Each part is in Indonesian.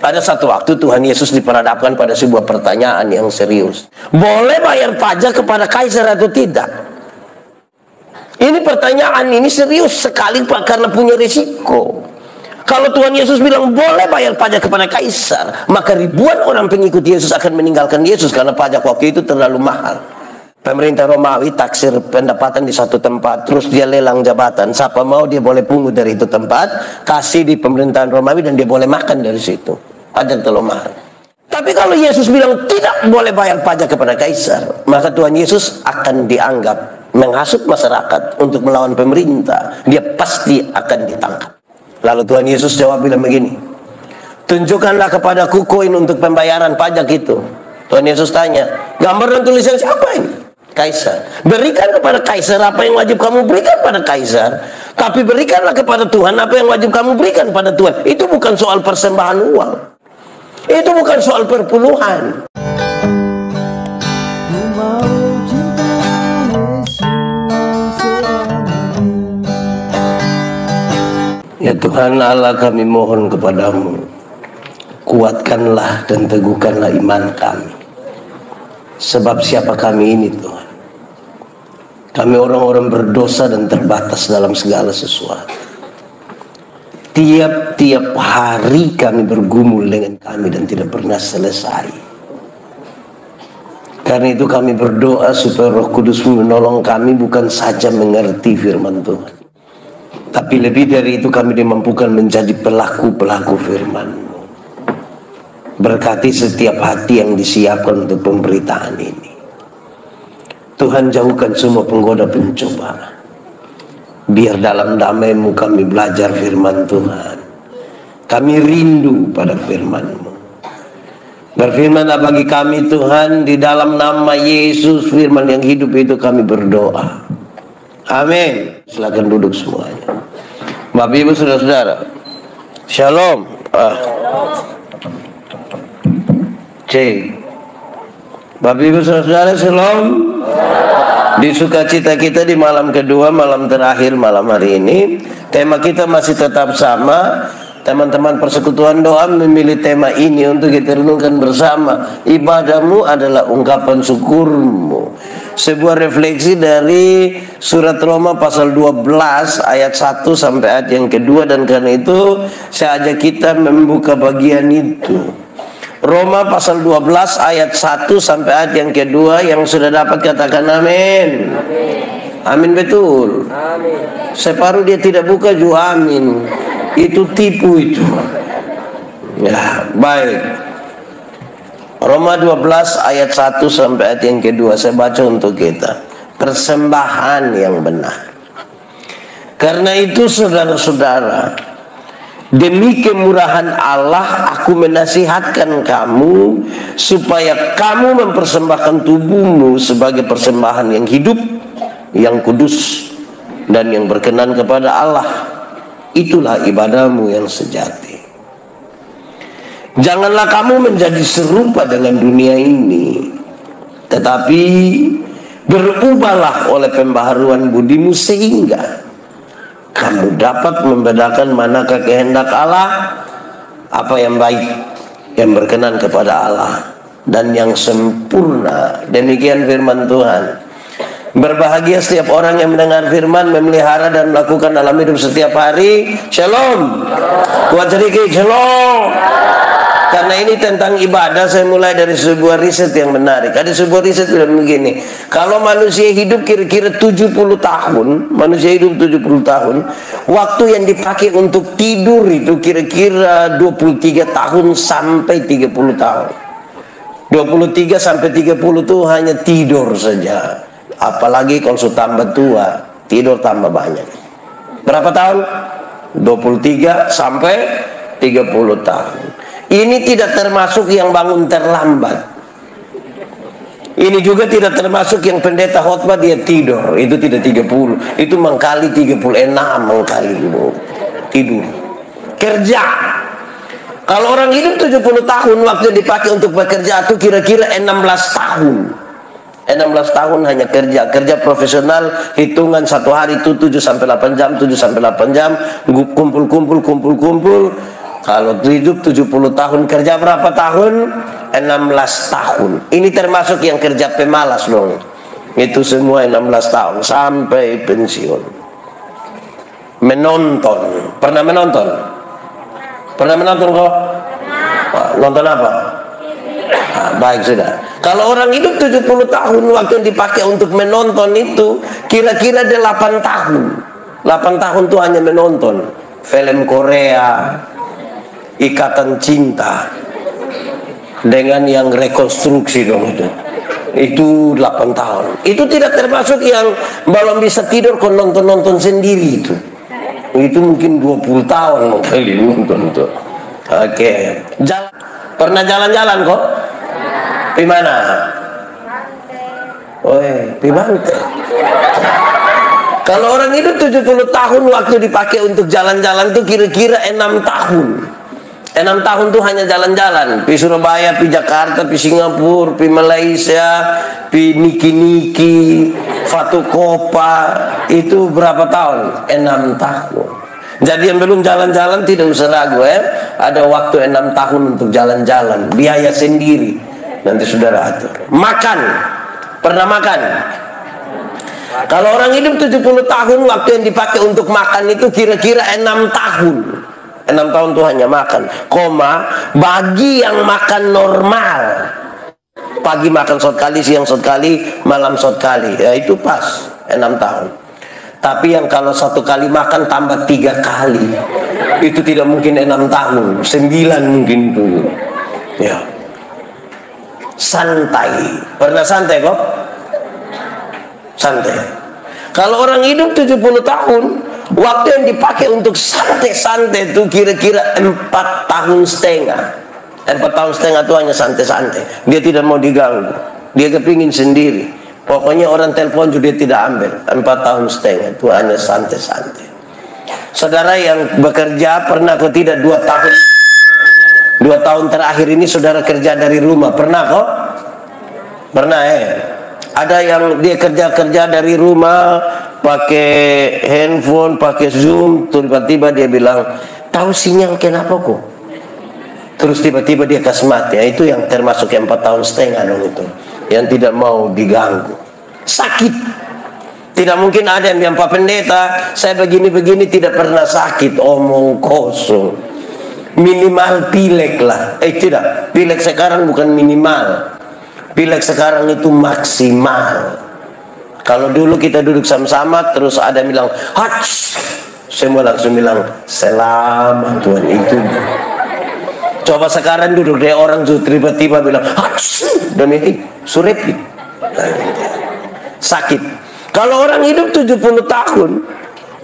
Ada satu waktu Tuhan Yesus diperhadapkan pada sebuah pertanyaan yang serius. Boleh bayar pajak kepada kaisar atau tidak? Ini pertanyaan ini serius sekali Pak, karena punya risiko. Kalau Tuhan Yesus bilang boleh bayar pajak kepada kaisar, maka ribuan orang pengikut Yesus akan meninggalkan Yesus karena pajak waktu itu terlalu mahal. Pemerintah Romawi taksir pendapatan di satu tempat, terus dia lelang jabatan. Siapa mau dia boleh pungut dari itu tempat, kasih di pemerintahan Romawi, dan dia boleh makan dari situ. Pajak terlalu mahal. Tapi kalau Yesus bilang tidak boleh bayar pajak kepada kaisar, maka Tuhan Yesus akan dianggap menghasut masyarakat untuk melawan pemerintah. Dia pasti akan ditangkap. Lalu Tuhan Yesus jawab bilang begini, tunjukkanlah kepadaku koin untuk pembayaran pajak itu. Tuhan Yesus tanya, gambar dan tulisan siapa ini? Kaisar. Berikan kepada kaisar apa yang wajib kamu berikan pada kaisar, tapi berikanlah kepada Tuhan apa yang wajib kamu berikan pada Tuhan. Itu bukan soal persembahan uang, itu bukan soal perpuluhan. Ya Tuhan Allah, kami mohon kepadamu, kuatkanlah dan teguhkanlah iman kami. Sebab siapa kami ini Tuhan? Kami orang-orang berdosa dan terbatas dalam segala sesuatu. Tiap-tiap hari kami bergumul dengan kami dan tidak pernah selesai. Karena itu kami berdoa supaya Roh Kudus menolong kami bukan saja mengerti firman Tuhan, tapi lebih dari itu kami dimampukan menjadi pelaku-pelaku firman-Mu. Berkati setiap hati yang disiapkan untuk pemberitaan ini. Tuhan, jauhkan semua penggoda pencobaan. Biar dalam damai-Mu kami belajar firman Tuhan. Kami rindu pada firman-Mu. Berfirmanlah bagi kami Tuhan, di dalam nama Yesus firman yang hidup itu kami berdoa. Amin. Silakan duduk semuanya. Bapak Ibu saudara-saudara, Shalom. Bapak Ibu saudara-saudara, Shalom. Di sukacita kita di malam kedua, malam terakhir, malam hari ini, tema kita masih tetap sama. Teman-teman persekutuan doa memilih tema ini untuk kita renungkan bersama. Ibadahmu adalah ungkapan syukurmu. Sebuah refleksi dari surat Roma pasal 12 ayat 1 sampai ayat yang kedua, dan karena itu saya ajak kita membuka bagian itu. Roma pasal 12 ayat 1 sampai ayat yang kedua. Yang sudah dapat katakan amin. Amin, betul. Amin. Separuh dia tidak buka juga amin. Itu tipu itu. Ya, baik. Roma 12 ayat 1 sampai ayat yang kedua. Saya baca untuk kita. Persembahan yang benar. Karena itu saudara-saudara, demi kemurahan Allah aku menasihatkan kamu supaya kamu mempersembahkan tubuhmu sebagai persembahan yang hidup, yang kudus, dan yang berkenan kepada Allah. Itulah ibadahmu yang sejati. Janganlah kamu menjadi serupa dengan dunia ini, tetapi berubahlah oleh pembaharuan budimu sehingga kamu dapat membedakan manakah kehendak Allah, apa yang baik, yang berkenan kepada Allah, dan yang sempurna. Demikian firman Tuhan. Berbahagia setiap orang yang mendengar firman, memelihara dan melakukan dalam hidup setiap hari. Shalom. Kuat sedikit, shalom. Karena ini tentang ibadah, saya mulai dari sebuah riset yang menarik. Ada sebuah riset bilang begini, kalau manusia hidup kira-kira 70 tahun, manusia hidup 70 tahun, waktu yang dipakai untuk tidur itu kira-kira 23 tahun sampai 30 tahun. 23 sampai 30 itu hanya tidur saja. Apalagi kalau sudah tambah tua, tidur tambah banyak. Berapa tahun? 23 sampai 30 tahun. Ini tidak termasuk yang bangun terlambat. Ini juga tidak termasuk yang pendeta khotbah dia tidur. Itu tidak 30. Itu mengkali 36 mengkali tidur. Kerja. Kalau orang hidup 70 tahun, waktu dipakai untuk bekerja itu kira-kira 16 tahun. 16 tahun hanya kerja. Kerja profesional, hitungan satu hari itu 7 sampai 8 jam, 7 sampai 8 jam, kumpul-kumpul. Kalau hidup 70 tahun, kerja berapa tahun? 16 tahun. Ini termasuk yang kerja pemalas dong. Itu semua 16 tahun sampai pensiun. Menonton. Pernah menonton? Pernah menonton kok? Nonton apa? Baik sudah. Kalau orang hidup 70 tahun, waktu yang dipakai untuk menonton itu kira-kira 8 tahun. 8 tahun itu hanya menonton film Korea, Ikatan Cinta, dengan yang rekonstruksi dong itu 8 tahun. Itu tidak termasuk yang belum bisa tidur kok nonton sendiri itu. Itu mungkin 20 tahun kali nonton itu. Oke. Pernah jalan-jalan kok? Di mana? Di Banten. Kalau orang hidup 70 tahun, waktu dipakai untuk jalan-jalan itu kira-kira 6 tahun. 6 tahun tuh hanya jalan-jalan. Pi Surabaya, pi Jakarta, pi Singapura, pi Malaysia, pi Niki-Niki, Fatu Kopa. Itu berapa tahun? 6 tahun. Jadi yang belum jalan-jalan tidak usah ragu ya. Ada waktu 6 tahun untuk jalan-jalan. Biaya sendiri. Nanti saudara atur. Makan. Pernah makan? Kalau orang hidup 70 tahun, waktu yang dipakai untuk makan itu kira-kira 6 tahun. 6 tahun itu hanya makan. Bagi yang makan normal, pagi makan sekali, siang sekali, malam sekali, ya itu pas 6 tahun. Tapi yang kalau satu kali makan tambah 3 kali, itu tidak mungkin 6 tahun, 9 mungkin itu. Ya. Santai. Pernah santai kok? Santai. Kalau orang hidup 70 tahun, waktu yang dipakai untuk santai-santai itu kira-kira 4 tahun setengah. 4 tahun setengah itu hanya santai-santai. Dia tidak mau diganggu. Dia kepingin sendiri. Pokoknya orang telepon juga dia tidak ambil. 4 tahun setengah itu hanya santai-santai. Saudara yang bekerja, pernah kok tidak 2 tahun? 2 tahun terakhir ini saudara kerja dari rumah. Pernah kok? Pernah Ada yang dia kerja dari rumah, pakai handphone, pakai Zoom, tiba-tiba dia bilang, tahu sinyal kenapa kok? Terus tiba-tiba dia kasmat, ya itu yang termasuk yang 4 tahun setengah dong itu, yang tidak mau diganggu. Sakit. Tidak mungkin ada yang bilang, Pak Pendeta, saya begini-begini tidak pernah sakit. Omong kosong. Minimal pilek lah. Tidak, pilek sekarang bukan minimal. Pilek sekarang itu maksimal. Kalau dulu kita duduk sama-sama, terus ada yang bilang, hats, semua langsung bilang, selamat Tuhan itu. Coba sekarang duduk deh orang tiba-tiba bilang, hats, dan surip. Sakit. Kalau orang hidup 70 tahun,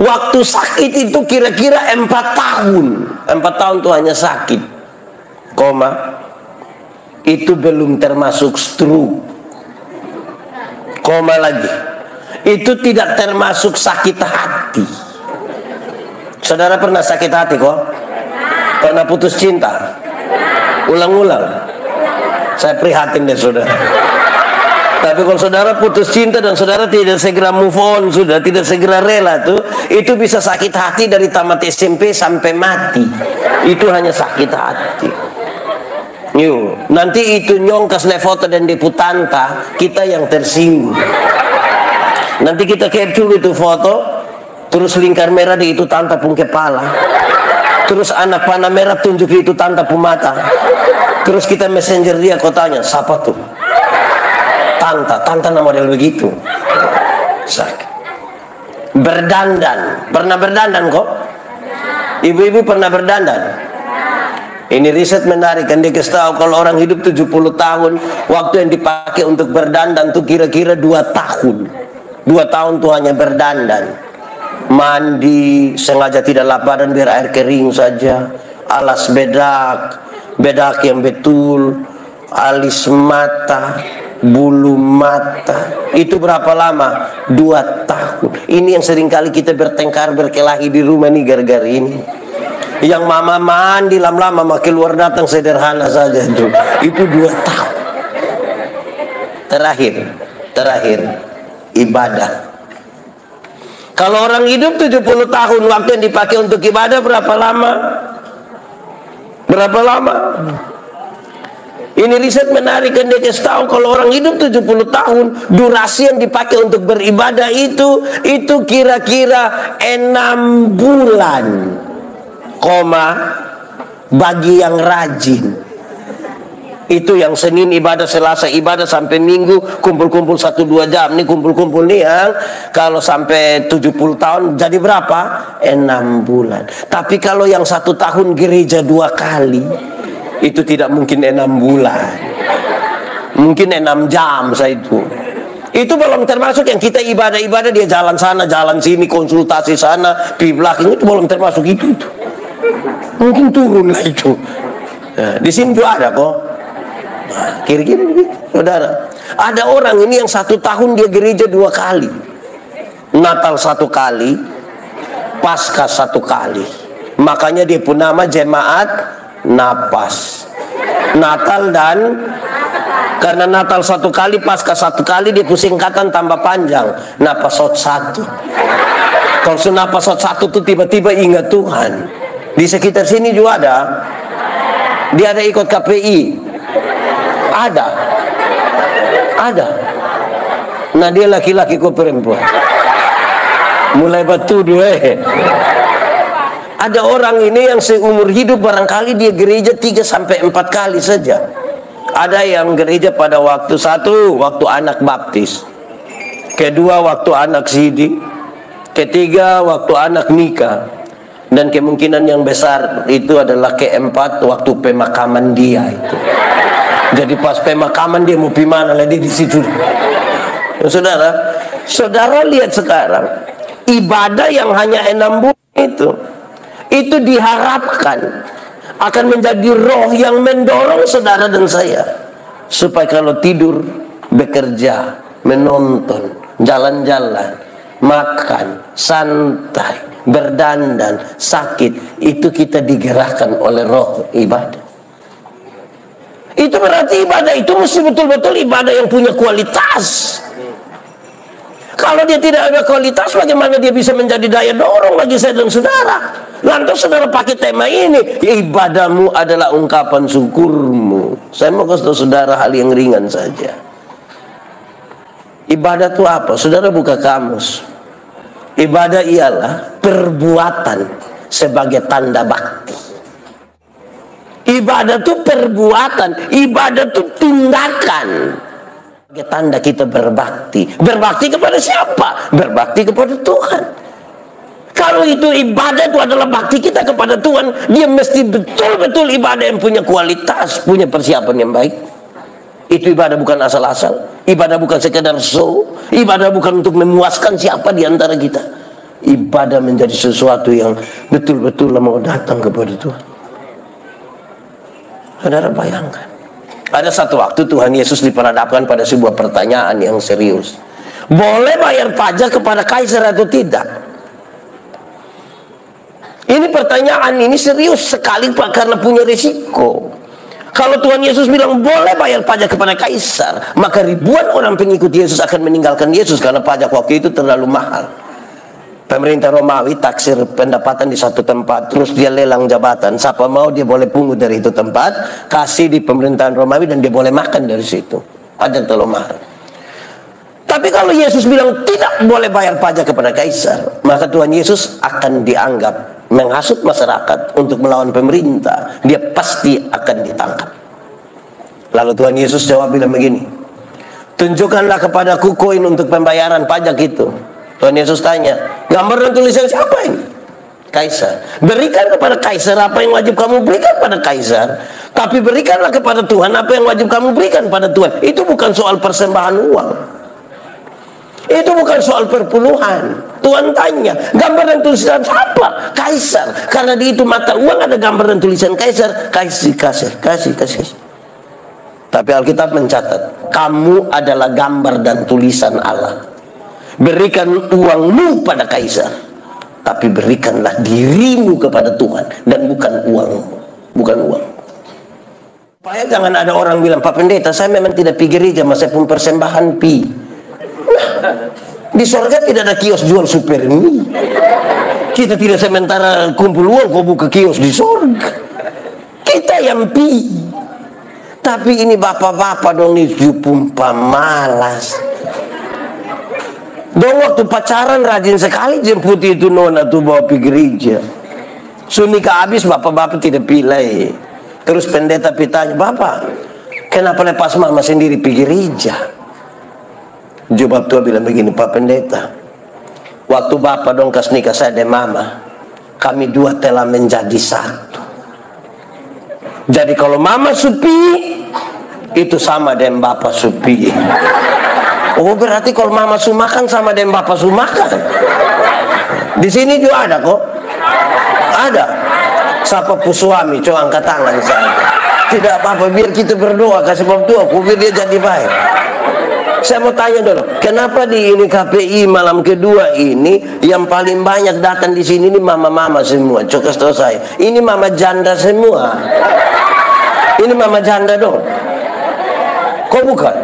waktu sakit itu kira-kira 4 tahun. 4 tahun itu hanya sakit. Itu belum termasuk stroke. Lagi. Itu tidak termasuk sakit hati. Saudara pernah sakit hati kok? Pernah putus cinta? Ulang-ulang. Saya prihatin deh saudara. Tapi kalau saudara putus cinta dan saudara tidak segera move on, sudah tidak segera rela tuh, itu bisa sakit hati dari tamat SMP sampai mati. Itu hanya sakit hati. Nanti itu nyongkas foto dan deputanta, kita yang tersinggung. Nanti kita capture itu foto, terus lingkar merah di itu tanta pun kepala, terus anak panah merah tunjuk itu tanta pun mata, terus kita messenger dia kotanya, siapa tuh? Tanta model begitu. Sakit. Berdandan, pernah berdandan kok? Ibu-ibu pernah berdandan? Ini riset menarik kan, dia kasih tahu kalau orang hidup 70 tahun, waktu yang dipakai untuk berdandan tuh kira-kira 2 tahun. 2 tahun tuh hanya berdandan. Mandi, sengaja tidak laparan biar air kering saja. Alas bedak yang betul, alis mata, bulu mata. Itu berapa lama? 2 tahun. Ini yang seringkali kita bertengkar, berkelahi di rumah nih gara-gara ini. Yang mama mandi lama-lama makin luar datang sederhana saja itu 2 tahun. Terakhir ibadah. Kalau orang hidup 70 tahun, waktu yang dipakai untuk ibadah berapa lama? Berapa lama? Ini riset menarik, kan dia kasih tahu kalau orang hidup 70 tahun, durasi yang dipakai untuk beribadah itu kira-kira 6 bulan. Bagi yang rajin. Itu yang Senin ibadah, Selasa ibadah, sampai Minggu kumpul-kumpul 1-2 jam. Ini kumpul-kumpul nih yang kalau sampai 70 tahun jadi berapa? 6 bulan. Tapi kalau yang 1 tahun gereja 2 kali, itu tidak mungkin 6 bulan. Mungkin 6 jam saya itu. Itu belum termasuk yang kita ibadah-ibadah, dia jalan sana, jalan sini, konsultasi sana, pi belakang, itu belum termasuk itu. Mungkin turun lah itu. Nah, di sini juga ada kok. Nah, kira-kira begitu, saudara. Ada orang ini yang 1 tahun dia gereja 2 kali. Natal 1 kali, Paskah 1 kali. Makanya dia pun nama jemaat napas. Natal dan karena Natal 1 kali, Paskah 1 kali, dia singkatan tambah panjang, napasot 1. Kalau napasot 1 tuh tiba-tiba ingat Tuhan. Di sekitar sini juga ada. Dia ada ikut KPI. Ada. Nah, dia laki-laki kok perempuan. Mulai batu dua. Ada orang ini yang seumur hidup barangkali dia gereja 3-4 kali saja. Ada yang gereja pada waktu 1, waktu anak baptis. Kedua, waktu anak sidi. Ketiga, waktu anak nikah. Dan kemungkinan yang besar itu adalah keempat, waktu pemakaman dia itu. Jadi pas pemakaman dia mau gimana lagi di situ. Saudara lihat sekarang, ibadah yang hanya 6 bulan itu diharapkan akan menjadi roh yang mendorong saudara dan saya supaya kalau tidur, bekerja, menonton, jalan-jalan, makan, santai, berdandan, sakit, itu kita digerakkan oleh roh ibadah. Itu berarti ibadah itu mesti betul-betul ibadah yang punya kualitas. Kalau dia tidak ada kualitas, bagaimana dia bisa menjadi daya dorong bagi saya dan saudara? Lantas saudara pakai tema ini, ibadahmu adalah ungkapan syukurmu. Saya mau kasih tahu saudara hal yang ringan saja. Ibadah itu apa? Saudara buka kamus. Ibadah ialah perbuatan sebagai tanda bakti. Ibadah itu perbuatan, ibadah itu tindakan. Sebagai tanda kita berbakti. Berbakti kepada siapa? Berbakti kepada Tuhan. Kalau itu ibadah itu adalah bakti kita kepada Tuhan, dia mesti betul-betul ibadah yang punya kualitas, punya persiapan yang baik. Itu ibadah bukan asal-asal. Ibadah bukan sekedar show. Ibadah bukan untuk memuaskan siapa di antara kita. Ibadah menjadi sesuatu yang betul-betul mau datang kepada Tuhan. Saudara bayangkan, ada satu waktu Tuhan Yesus diperhadapkan pada sebuah pertanyaan yang serius. Boleh bayar pajak kepada kaisar atau tidak? Ini pertanyaan ini serius sekali Pak, karena punya risiko. Kalau Tuhan Yesus bilang boleh bayar pajak kepada kaisar, maka ribuan orang pengikut Yesus akan meninggalkan Yesus karena pajak waktu itu terlalu mahal. Pemerintah Romawi taksir pendapatan di satu tempat, terus dia lelang jabatan. Siapa mau dia boleh pungut dari itu tempat, kasih di pemerintahan Romawi, dan dia boleh makan dari situ. Pajak terlalu mahal. Tapi kalau Yesus bilang tidak boleh bayar pajak kepada kaisar, maka Tuhan Yesus akan dianggap menghasut masyarakat untuk melawan pemerintah. Dia pasti akan ditangkap. Lalu Tuhan Yesus jawab bilang begini, tunjukkanlah kepadaku koin untuk pembayaran pajak itu. Tuhan Yesus tanya, gambar dan tulisan siapa ini? Kaisar. Berikan kepada kaisar apa yang wajib kamu berikan pada kaisar, tapi berikanlah kepada Tuhan apa yang wajib kamu berikan pada Tuhan. Itu bukan soal persembahan uang, itu bukan soal perpuluhan. Tuhan tanya, gambar dan tulisan siapa? Kaisar. Karena di itu mata uang ada gambar dan tulisan kaisar. Kasih. Tapi Alkitab mencatat, kamu adalah gambar dan tulisan Allah. Berikan uangmu pada kaisar, tapi berikanlah dirimu kepada Tuhan, dan bukan uangmu, bukan uang. Supaya jangan ada orang bilang, Pak Pendeta, saya memang tidak pergi gereja, mas saya pun persembahan pi. Di surga tidak ada kios jual super mie. Kita tidak sementara kumpul uang kau buka kios di surga. Kita yang pi. Tapi ini bapak-bapak dong itu pemalas. Dong waktu pacaran rajin sekali jemput itu nona tuh bawa pergi gereja. Sunika habis bapak-bapak tidak pilih. Terus pendeta pitanya, "Bapak, kenapa lepas mama sendiri pergi gereja?" Jawab tua bilang begini, "Pak Pendeta, waktu bapak dong kas nikah saya dan mama, kami dua telah menjadi satu. Jadi kalau mama supi, itu sama dengan bapak supi." Oh, berarti kalau mama sumakan sama dengan bapak sumakan. Di sini juga ada kok. Ada. Siapa pu suami, coba angkat tangan saya. Tidak apa-apa, biar kita berdoa kasih bab tua, biar dia jadi baik. Saya mau tanya dulu, kenapa di ini KPI malam kedua ini yang paling banyak datang di sini ini mama-mama semua? Coba kasih tahu saya. Ini mama janda semua. Ini mama janda dong. Kok bukan?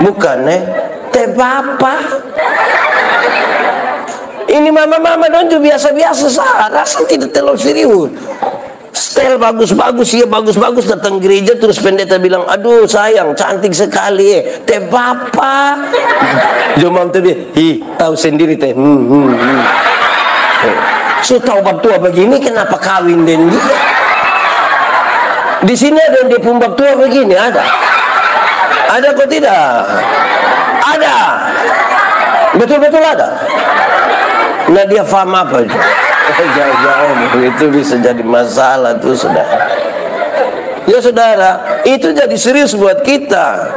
Bukan, teh bapak. Ini mama-mama dong juga biasa-biasa saja, rasa tidak terlalu serius. Style bagus-bagus, ya bagus-bagus, datang gereja terus pendeta bilang, "Aduh sayang, cantik sekali teh bapak." Jomam tuh dia, tahu sendiri teh. So tahu bab tua begini, kenapa kawin dengan dia? Di sini ada yang dia bab tua begini, ada? Ada kok tidak? Ada. Betul-betul ada. Nah dia paham apa? Jauh-jauh itu bisa jadi masalah tuh saudara. Ya saudara, itu jadi serius buat kita.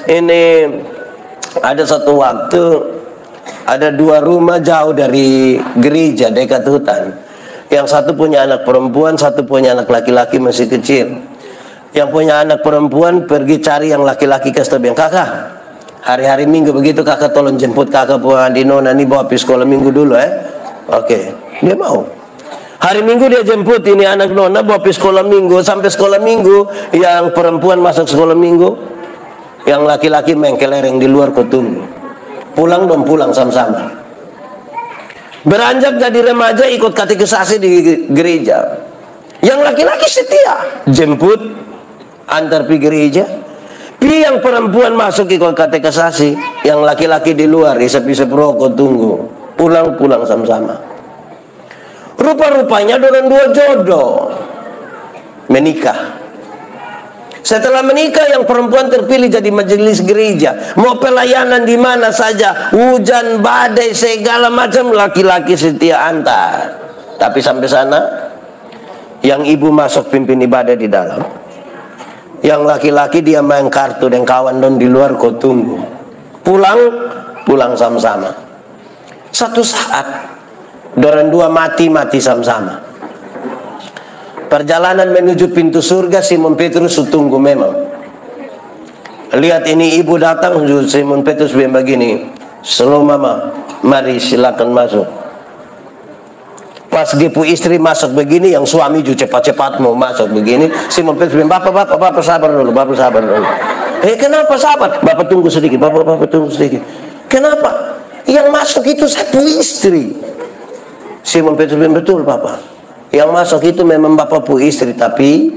Ini ada satu waktu, ada dua rumah jauh dari gereja dekat hutan. Yang satu punya anak perempuan, satu punya anak laki-laki masih kecil. Yang punya anak perempuan pergi cari yang laki-laki, kasih bilang, "Kakak, hari-hari Minggu begitu kakak tolong jemput kakak pulang di nona nih, bawa pergi sekolah Minggu dulu Oke. Dia mau. Hari Minggu dia jemput ini anak nona bawa pergi sekolah Minggu. Sampai sekolah Minggu, yang perempuan masuk sekolah Minggu, yang laki-laki main kelereng di luar, kau tunggu. Pulang dong, pulang sama-sama. Beranjak jadi remaja ikut katekisasi di gereja. Yang laki-laki setia, jemput, antar pergi gereja. Yang perempuan masuk ikut katekisasi, yang laki-laki di luar isep-isep rokok tunggu. Pulang-pulang sama-sama. Rupa-rupanya dorang dua jodoh menikah. Setelah menikah, yang perempuan terpilih jadi majelis gereja. Mau pelayanan di mana saja, hujan, badai, segala macam, laki-laki setia antar. Tapi sampai sana, yang ibu masuk pimpin ibadah di dalam. Yang laki-laki dia main kartu dan kawan don di luar, kau tunggu. Pulang sama-sama. Satu saat, dorang dua mati sama-sama. Perjalanan menuju pintu surga, Simon Petrus tunggu memang. Lihat ini ibu datang, Simon Petrus bilang begini, "Shalom mama, mari silakan masuk." Pas dia pu istri masuk begini, yang suami juga cepat-cepat mau masuk begini, Simon Petrus bilang, Bapak sabar dulu, Bapak sabar dulu." Kenapa sabar? Bapak tunggu sedikit, Bapak tunggu sedikit. Kenapa? Yang masuk itu satu istri. Simon Petrus bilang, "Betul Bapak. Yang masuk itu memang Bapak pu istri, tapi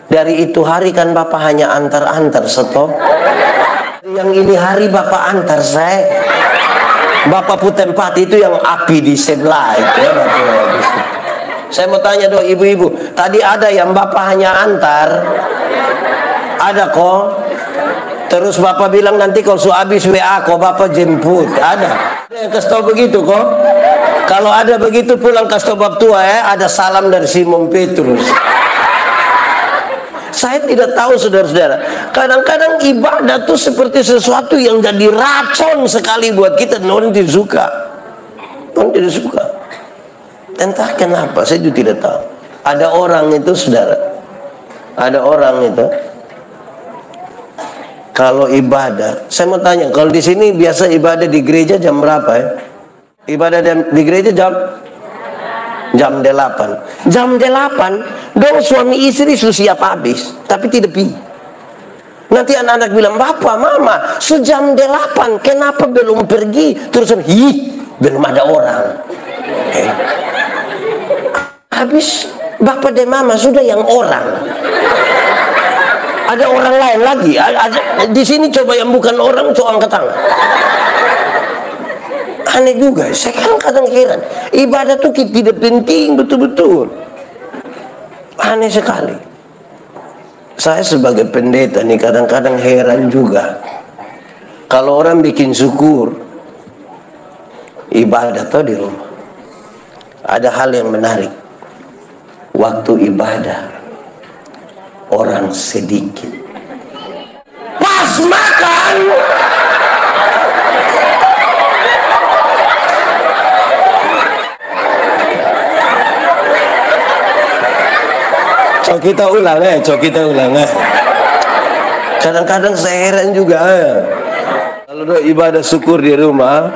dari itu hari kan Bapak hanya antar-antar stop. Yang ini hari Bapak antar saya. Bapak pu tempat itu yang api di sebelah itu ya Bapak." Saya mau tanya dong ibu-ibu, tadi ada yang Bapak hanya antar? Ada kok? Terus Bapak bilang nanti kalau habis WA kok Bapak jemput. Ada yang kasih tahu begitu kok. Kalau ada begitu pulang kasih tahu bab tua ada salam dari Simon Petrus. Saya tidak tahu saudara-saudara. Kadang-kadang ibadah tuh seperti sesuatu yang jadi racun sekali buat kita. Non tidak suka. Non tidak suka. Entah kenapa, saya juga tidak tahu. Ada orang itu saudara. Ada orang itu. Kalau ibadah, saya mau tanya, kalau di sini biasa ibadah di gereja jam berapa ya? Ibadah di gereja jam 8. Jam 8, dong suami istri sudah siap habis, tapi tidak pergi. Nanti anak-anak bilang, "Bapak, Mama, sejam 8, kenapa belum pergi?" Terus, belum ada orang. Habis Bapak dan mama sudah yang orang. Ada orang lain lagi. Di sini coba yang bukan orang, coba angkat tangan. Aneh juga. Saya kadang heran. Ibadah tuh tidak penting betul-betul. Aneh sekali. Saya sebagai pendeta nih kadang-kadang heran juga. Kalau orang bikin syukur ibadah tuh di rumah, ada hal yang menarik. Waktu ibadah orang sedikit, pas makan kita ulang Kadang-kadang saya heran juga kalau ibadah syukur di rumah,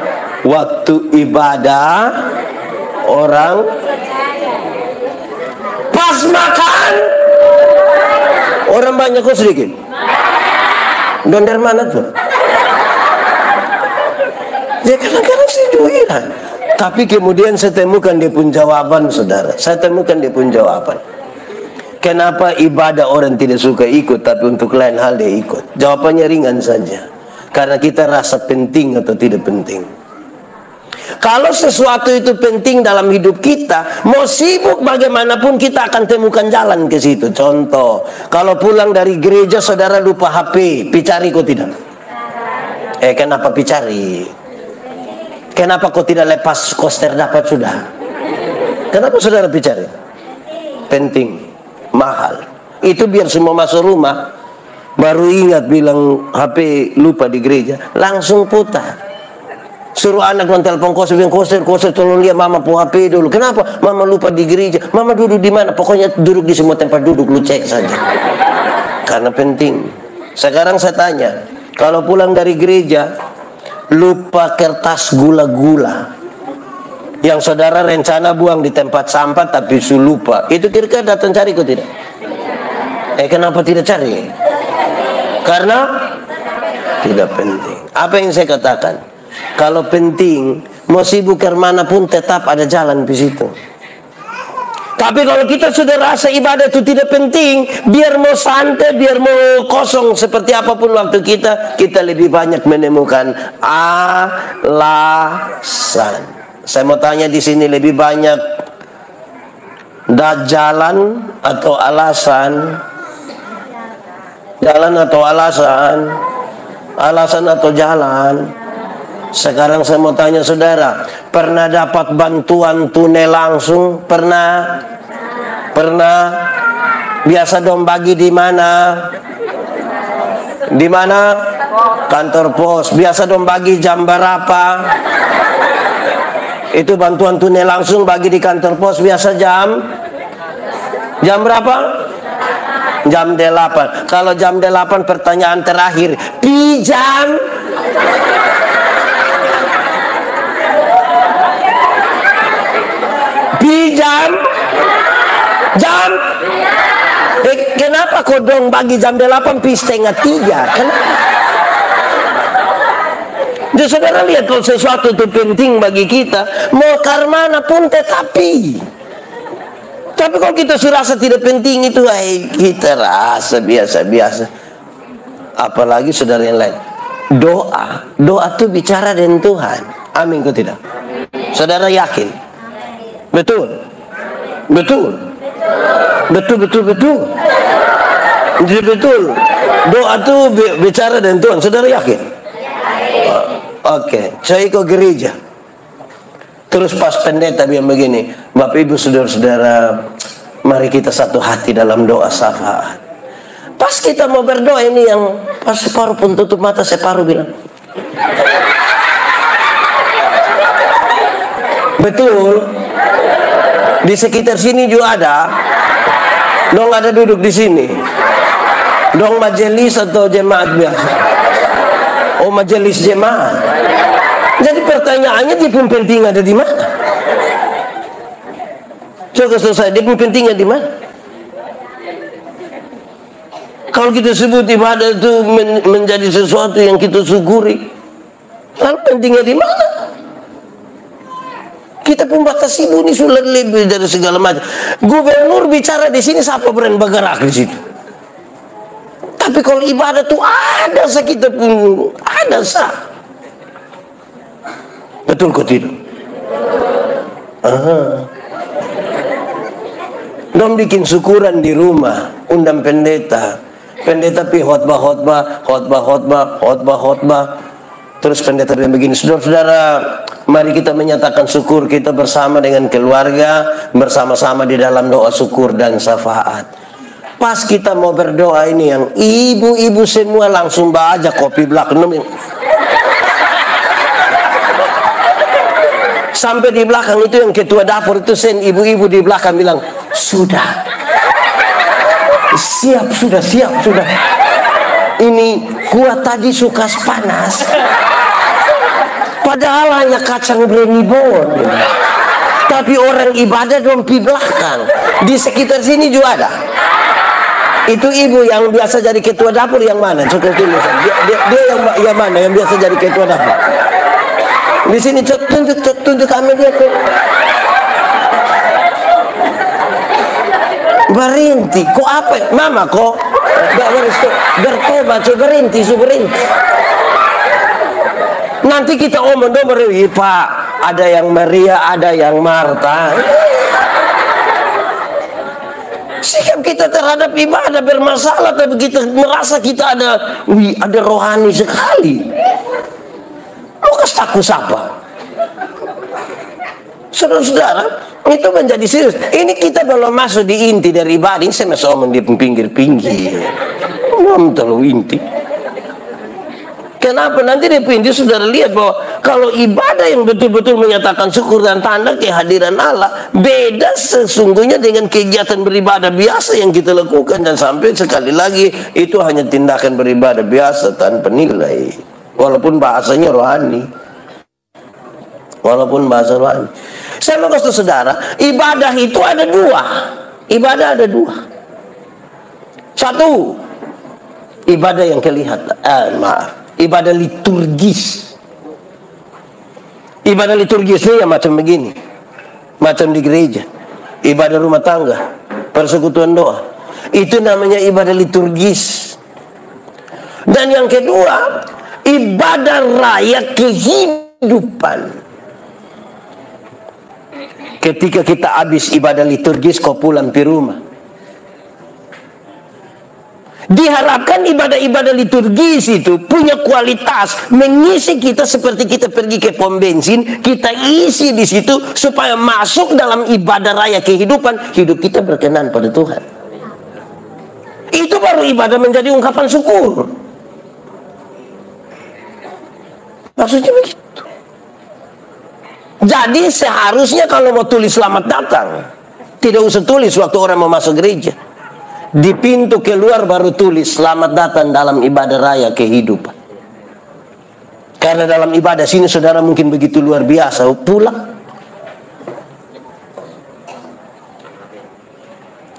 waktu ibadah orang pas makan orang banyak kok sedikit. Dan dari mana tuh? Ya kadang-kadang saya juga heran. Tapi kemudian saya temukan dia pun jawaban, saudara. Saya temukan dia pun jawaban. Kenapa ibadah orang tidak suka ikut, tapi untuk lain hal dia ikut? Jawabannya ringan saja. Karena kita rasa penting atau tidak penting. Kalau sesuatu itu penting dalam hidup kita, mau sibuk bagaimanapun kita akan temukan jalan ke situ. Contoh, kalau pulang dari gereja saudara lupa HP, picari kok tidak? Kenapa picari? Kenapa kok tidak lepas koster dapat sudah? Kenapa saudara picari? Penting. Mahal. Itu biar semua masuk rumah baru ingat bilang HP lupa di gereja, langsung putar. Suruh anak menelpon koster, tolong lihat mama pu HP dulu. Kenapa? Mama lupa di gereja. Mama duduk di mana? Pokoknya duduk di semua tempat duduk, lu cek saja. Karena penting. Sekarang saya tanya, kalau pulang dari gereja lupa kertas gula-gula yang saudara rencana buang di tempat sampah tapi lupa, itu kira-kira datang cari kok tidak? Kenapa tidak cari? Karena tidak penting. Apa yang saya katakan? Kalau penting, mau sibuk kemanapun tetap ada jalan di situ. Tapi kalau kita sudah rasa ibadah itu tidak penting, biar mau santai, biar mau kosong seperti apapun waktu kita lebih banyak menemukan alasan. Saya mau tanya di sini, lebih banyak jalan atau alasan? Jalan atau alasan? Alasan atau jalan? Sekarang saya mau tanya saudara, pernah dapat bantuan tunai langsung? Pernah? Pernah? Biasa dong bagi di mana? Di mana? Kantor pos. Biasa dong bagi jam berapa? Itu bantuan tunai langsung bagi di kantor pos biasa jam berapa? Jam 8. Kalau jam 8 pertanyaan terakhir, pijam. Pijam. Jam. Kenapa kau dong bagi jam 8 pi setengah 3? Kenapa? Jadi saudara lihat, kalau sesuatu itu penting bagi kita, mau ke mana pun tetapi. Tapi kalau kita rasa tidak penting itu, kita rasa biasa-biasa. Apalagi saudara yang lain. Doa itu bicara dengan Tuhan. Amin kok tidak? Saudara yakin? Betul? Betul? Betul. Jadi betul. Doa itu bicara dengan Tuhan. Saudara yakin? Oke, saya ke gereja. Terus pas pendeta bilang begini, Bapak Ibu saudara-saudara, mari kita satu hati dalam doa syafaat. Pas kita mau berdoa ini yang pas separuh pun tutup mata, separuh bilang, betul. Di sekitar sini juga ada. Dong ada duduk di sini. Dong majelis atau jemaat biasa. Oh, majelis jemaat. Jadi pertanyaannya, dia pun penting ada di mana? Coba selesai, dia pun pentingnya di mana? Kalau kita sebut ibadah itu menjadi sesuatu yang kita syukuri, lalu pentingnya di mana? Kita pun batas ibu ini sudah lebih dari segala macam. Gubernur bicara di sini, siapa berani bergerak di situ? Tapi kalau ibadah tuh ada sa kita pun ada sa. Betul kok tidak? Dong bikin syukuran di rumah, undang pendeta. Pendeta pi khotbah. Terus pendeta bilang begini, saudara-saudara, mari kita menyatakan syukur kita bersama dengan keluarga, bersama-sama di dalam doa syukur dan syafaat. Pas kita mau berdoa ini, yang ibu-ibu semua langsung baca kopi belakang. Sampai di belakang itu yang ketua dapur itu sen ibu-ibu di belakang bilang, sudah. Siap sudah. Ini kuat tadi suka panas. Padahal hanya kacang bremibon. Tapi orang ibadah dong di belakang. Di sekitar sini juga ada. Itu ibu yang biasa jadi ketua dapur yang mana? Coba dia yang mana yang biasa jadi ketua dapur? Di sini tunjuk kami dia tuh. Berhenti, kok apa? Mama kok gak bertobat, berhenti. Nanti kita omong dong, Pak, ada yang Maria, ada yang Marta. Sikap kita terhadap ibadah bermasalah, tapi kita merasa kita ada rohani sekali. Mau takut siapa? Saudara-saudara, itu menjadi serius. Ini kita belum masuk di inti dari ibadah. Ini saya masih omong di pinggir-pinggir. Belum terlalu inti. Kenapa? Nanti di pinggir saudara lihat bahwa kalau ibadah yang betul-betul menyatakan syukur dan tanda kehadiran Allah, beda sesungguhnya dengan kegiatan beribadah biasa yang kita lakukan. Dan sampai sekali lagi, itu hanya tindakan beribadah biasa tanpa nilai. Walaupun bahasanya rohani. Saya mau kasih saudara, ibadah itu ada dua. Satu, ibadah yang kelihatan. Ibadah liturgis. Ibadah liturgis ini yang macam begini. Macam di gereja. Ibadah rumah tangga. Persekutuan doa. Itu namanya ibadah liturgis. Dan yang kedua, ibadah raya kehidupan. Ketika kita habis ibadah liturgis, kau pulang ke rumah. Diharapkan ibadah-ibadah liturgis itu punya kualitas mengisi kita seperti kita pergi ke pom bensin, kita isi di situ supaya masuk dalam ibadah raya kehidupan, hidup kita berkenan pada Tuhan. Itu baru ibadah menjadi ungkapan syukur. Maksudnya begitu. Jadi seharusnya kalau mau tulis selamat datang, tidak usah tulis waktu orang mau masuk gereja. Di pintu keluar baru tulis selamat datang dalam ibadah raya kehidupan. Karena dalam ibadah sini saudara mungkin begitu luar biasa, pulang.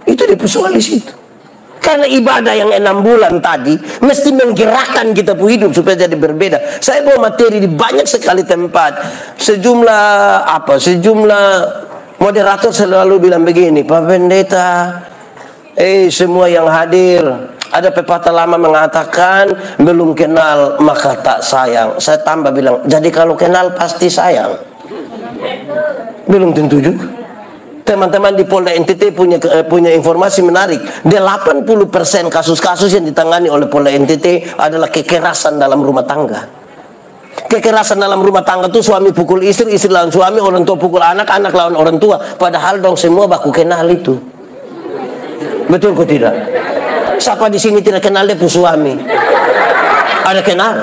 Itu dipersoal di situ. Karena ibadah yang 6 bulan tadi mesti menggerakkan kita pun hidup supaya jadi berbeda. Saya bawa materi di banyak sekali tempat. Sejumlah moderator selalu bilang begini, Pak Pendeta, semua yang hadir, ada pepatah lama mengatakan belum kenal maka tak sayang. Saya tambah bilang, jadi kalau kenal pasti sayang. Belum tentu juga. Teman-teman di Polda NTT punya informasi menarik. 80% kasus-kasus yang ditangani oleh Polda NTT adalah kekerasan dalam rumah tangga. Kekerasan dalam rumah tangga itu suami pukul istri, istri lawan suami, orang tua pukul anak, anak lawan orang tua. Padahal dong semua baku kenal itu. Betul kok tidak? Siapa di sini tidak kenal dia pun suami? Ada kenal?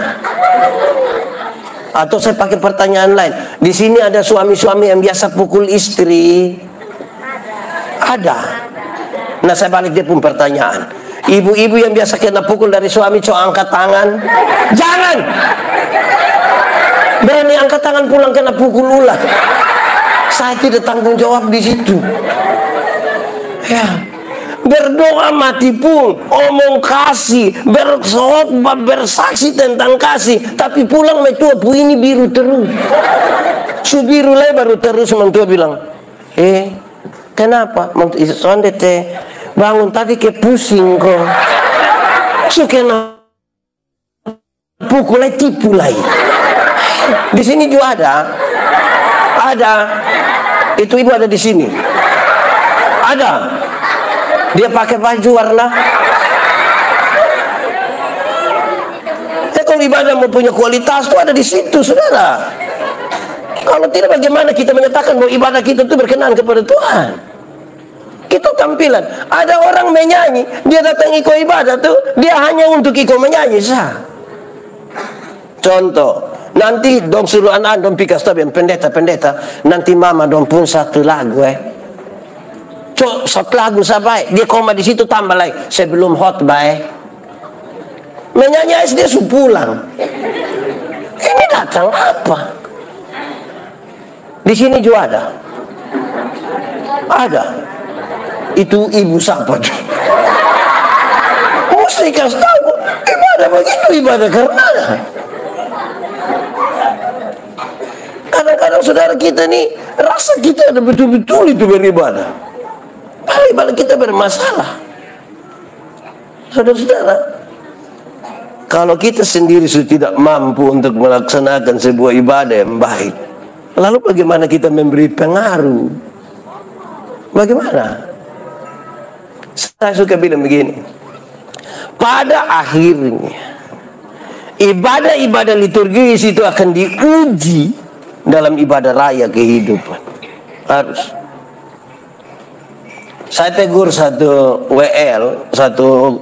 Atau saya pakai pertanyaan lain. Di sini ada suami-suami yang biasa pukul istri? Ada. Nah saya balik dia pun pertanyaan. Ibu-ibu yang biasa kena pukul dari suami, coba angkat tangan. Jangan. Berani angkat tangan pulang kena pukul ulang. Saya tidak tanggung jawab di situ. Ya. berdoa mati pun, omong kasih, berkhotbah, bersaksi tentang kasih, tapi pulang mentua pu ini biru terus. Su biru lagi baru terus mentua bilang, kenapa? Mentua sonde teh bangun tadi ke pusing kok. Su kena pukul lagi tipu lagi. Di sini juga ada. Itu ibu ada di sini. Ada. Dia pakai baju warna. Kalau ibadah mau punya kualitas itu ada di situ, saudara. Kalau tidak, bagaimana kita menyatakan bahwa ibadah kita itu berkenan kepada Tuhan? Itu tampilan. Ada orang menyanyi, dia datang ikut ibadah tuh, dia hanya untuk ikut menyanyi sah. Contoh, nanti dong suruh anak dong pikas tapi pendeta, nanti mama dong pun satu lagu satu lagu sampai dia koma di situ tambah lagi sebelum khotbah menyanyi dia sudah pulang. Ini datang apa? Di sini juga ada. Itu ibu siapa? Mesti kasih tahu ibadah begitu, ibadah karena kadang-kadang saudara kita nih rasa kita ada betul-betul itu beribadah. Ibadah kita bermasalah. Saudara-saudara, kalau kita sendiri sudah tidak mampu untuk melaksanakan sebuah ibadah yang baik, lalu bagaimana kita memberi pengaruh? Bagaimana? Saya suka bilang begini, pada akhirnya ibadah-ibadah liturgis itu akan diuji dalam ibadah raya kehidupan. Harus. Saya tegur satu WL, satu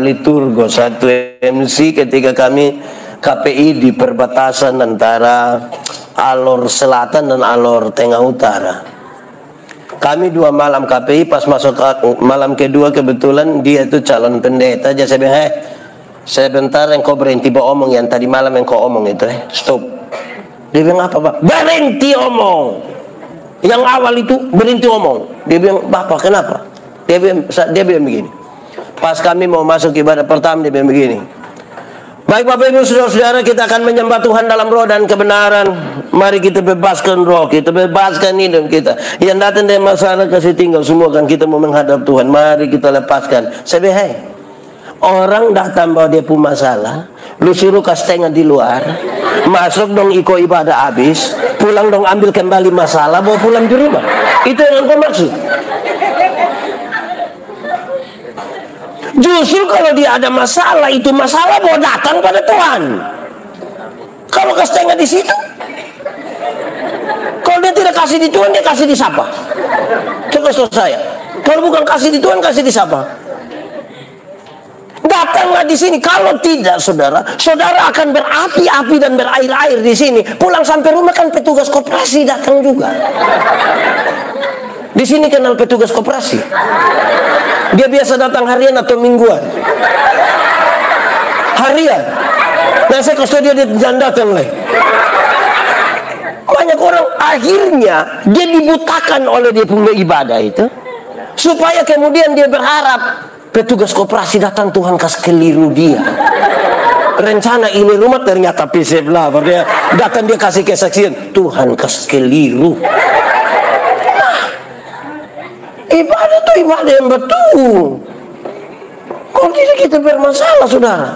liturgo, satu MC ketika kami KPI di perbatasan antara alur selatan dan alur tengah utara. Kami 2 malam KPI, pas masuk malam kedua kebetulan dia itu calon pendeta aja. Saya bilang, sebentar engkau berhenti omong yang tadi malam engkau omong itu, stop. Dia bilang apa, Pak? Berhenti omong. Yang awal itu berhenti omong. Dia bilang, Bapak kenapa? Dia bilang begini. Pas kami mau masuk ibadah pertama, dia bilang begini. Baik Bapak Ibu Saudara-saudara, kita akan menyembah Tuhan dalam roh dan kebenaran. Mari kita bebaskan roh, kita bebaskan hidup kita. Yang datang dari masalah kasih tinggal semua kan kita mau menghadap Tuhan. Mari kita lepaskan. Saya bilang, orang datang bawa dia punya masalah, lu suruh kasih tengah di luar, masuk dong ikut ibadah habis, pulang dong ambil kembali masalah, bawa pulang di rumah. Itu yang kau maksud. Justru kalau dia ada masalah, itu masalah mau datang pada Tuhan. Kalau kasih tengah di situ, kalau dia tidak kasih di Tuhan, dia kasih di siapa? Coba saya. Kalau bukan kasih di Tuhan, kasih di siapa? Datanglah di sini. Kalau tidak, saudara akan berapi-api dan berair-air di sini. Pulang sampai rumah kan petugas koperasi datang juga. Di sini kenal petugas koperasi. Dia biasa datang harian atau mingguan? Harian. Nah saya kasih dia jangan datang lagi. Banyak orang akhirnya dia dibutakan oleh dia punya ibadah itu, supaya kemudian dia berharap petugas koperasi datang, Tuhan kasih keliru dia. Rencana ini rumah ternyata sebelah. Dia datang, dia kasih kesaksian, Tuhan kasih keliru. Ibadah itu ibadah yang betul. Kalau tidak kita bermasalah, saudara.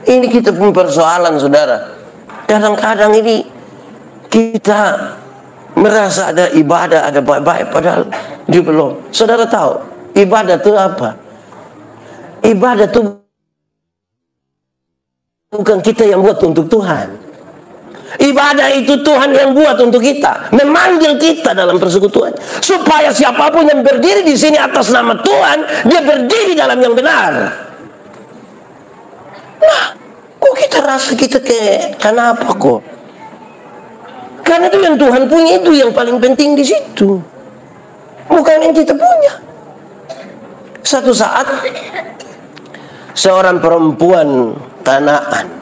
Ini kita punya persoalan, saudara. Kadang-kadang ini kita merasa ada ibadah, ada baik-baik, padahal juga belum. Saudara tahu, ibadah itu apa? Ibadah itu bukan kita yang buat untuk Tuhan. Ibadah itu Tuhan yang buat untuk kita, memanggil kita dalam persekutuan, supaya siapapun yang berdiri di sini atas nama Tuhan, dia berdiri dalam yang benar. Nah, kok kita rasa kita kenapa kok? Karena itu yang Tuhan punya, itu yang paling penting di situ, bukan yang kita punya. Satu saat seorang perempuan Kanaan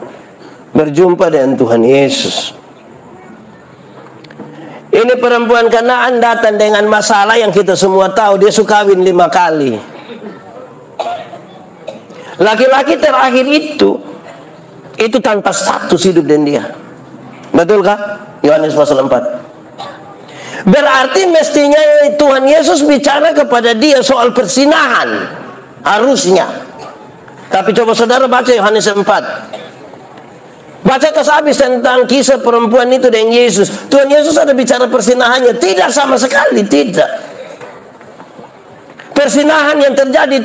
berjumpa dengan Tuhan Yesus. Ini perempuan Kanaan datang dengan masalah yang kita semua tahu. Dia suka kawin 5 kali. Laki-laki terakhir itu tanpa status hidup dengan dia. Betulkah? Yohanes pasal 4. Berarti mestinya Tuhan Yesus bicara kepada dia soal persinahan. Harusnya. Tapi coba saudara baca Yohanes 4. Baca habis tentang kisah perempuan itu dengan Yesus. Tuhan Yesus ada bicara persinahannya? Tidak, sama sekali tidak. Persinahan yang terjadi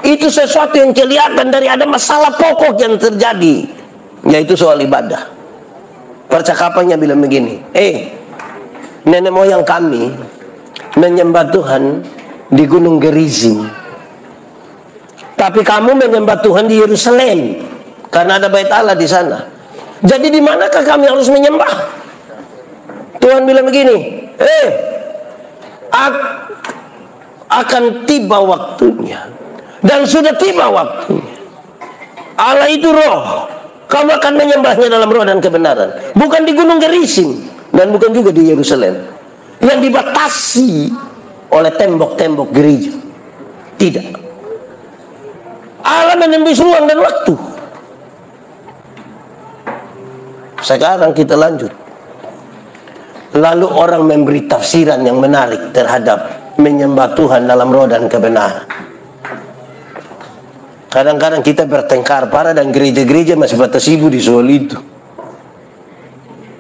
itu sesuatu yang kelihatan dari ada masalah pokok yang terjadi, yaitu soal ibadah. Percakapannya bilang begini, nenek moyang kami menyembah Tuhan di Gunung Gerizim, tapi kamu menyembah Tuhan di Yerusalem karena ada bait Allah di sana. Jadi di manakah kami harus menyembah? Tuhan bilang begini, akan tiba waktunya, dan sudah tiba waktunya. Allah itu roh. Kamu akan menyembahnya dalam roh dan kebenaran. Bukan di Gunung Gerizim, dan bukan juga di Yerusalem yang dibatasi oleh tembok-tembok gereja. Tidak. Allah menembus ruang dan waktu. Sekarang kita lanjut. Lalu orang memberi tafsiran yang menarik terhadap menyembah Tuhan dalam roh dan kebenaran. Kadang-kadang kita bertengkar parah dan gereja-gereja masih batas ibu di soal itu.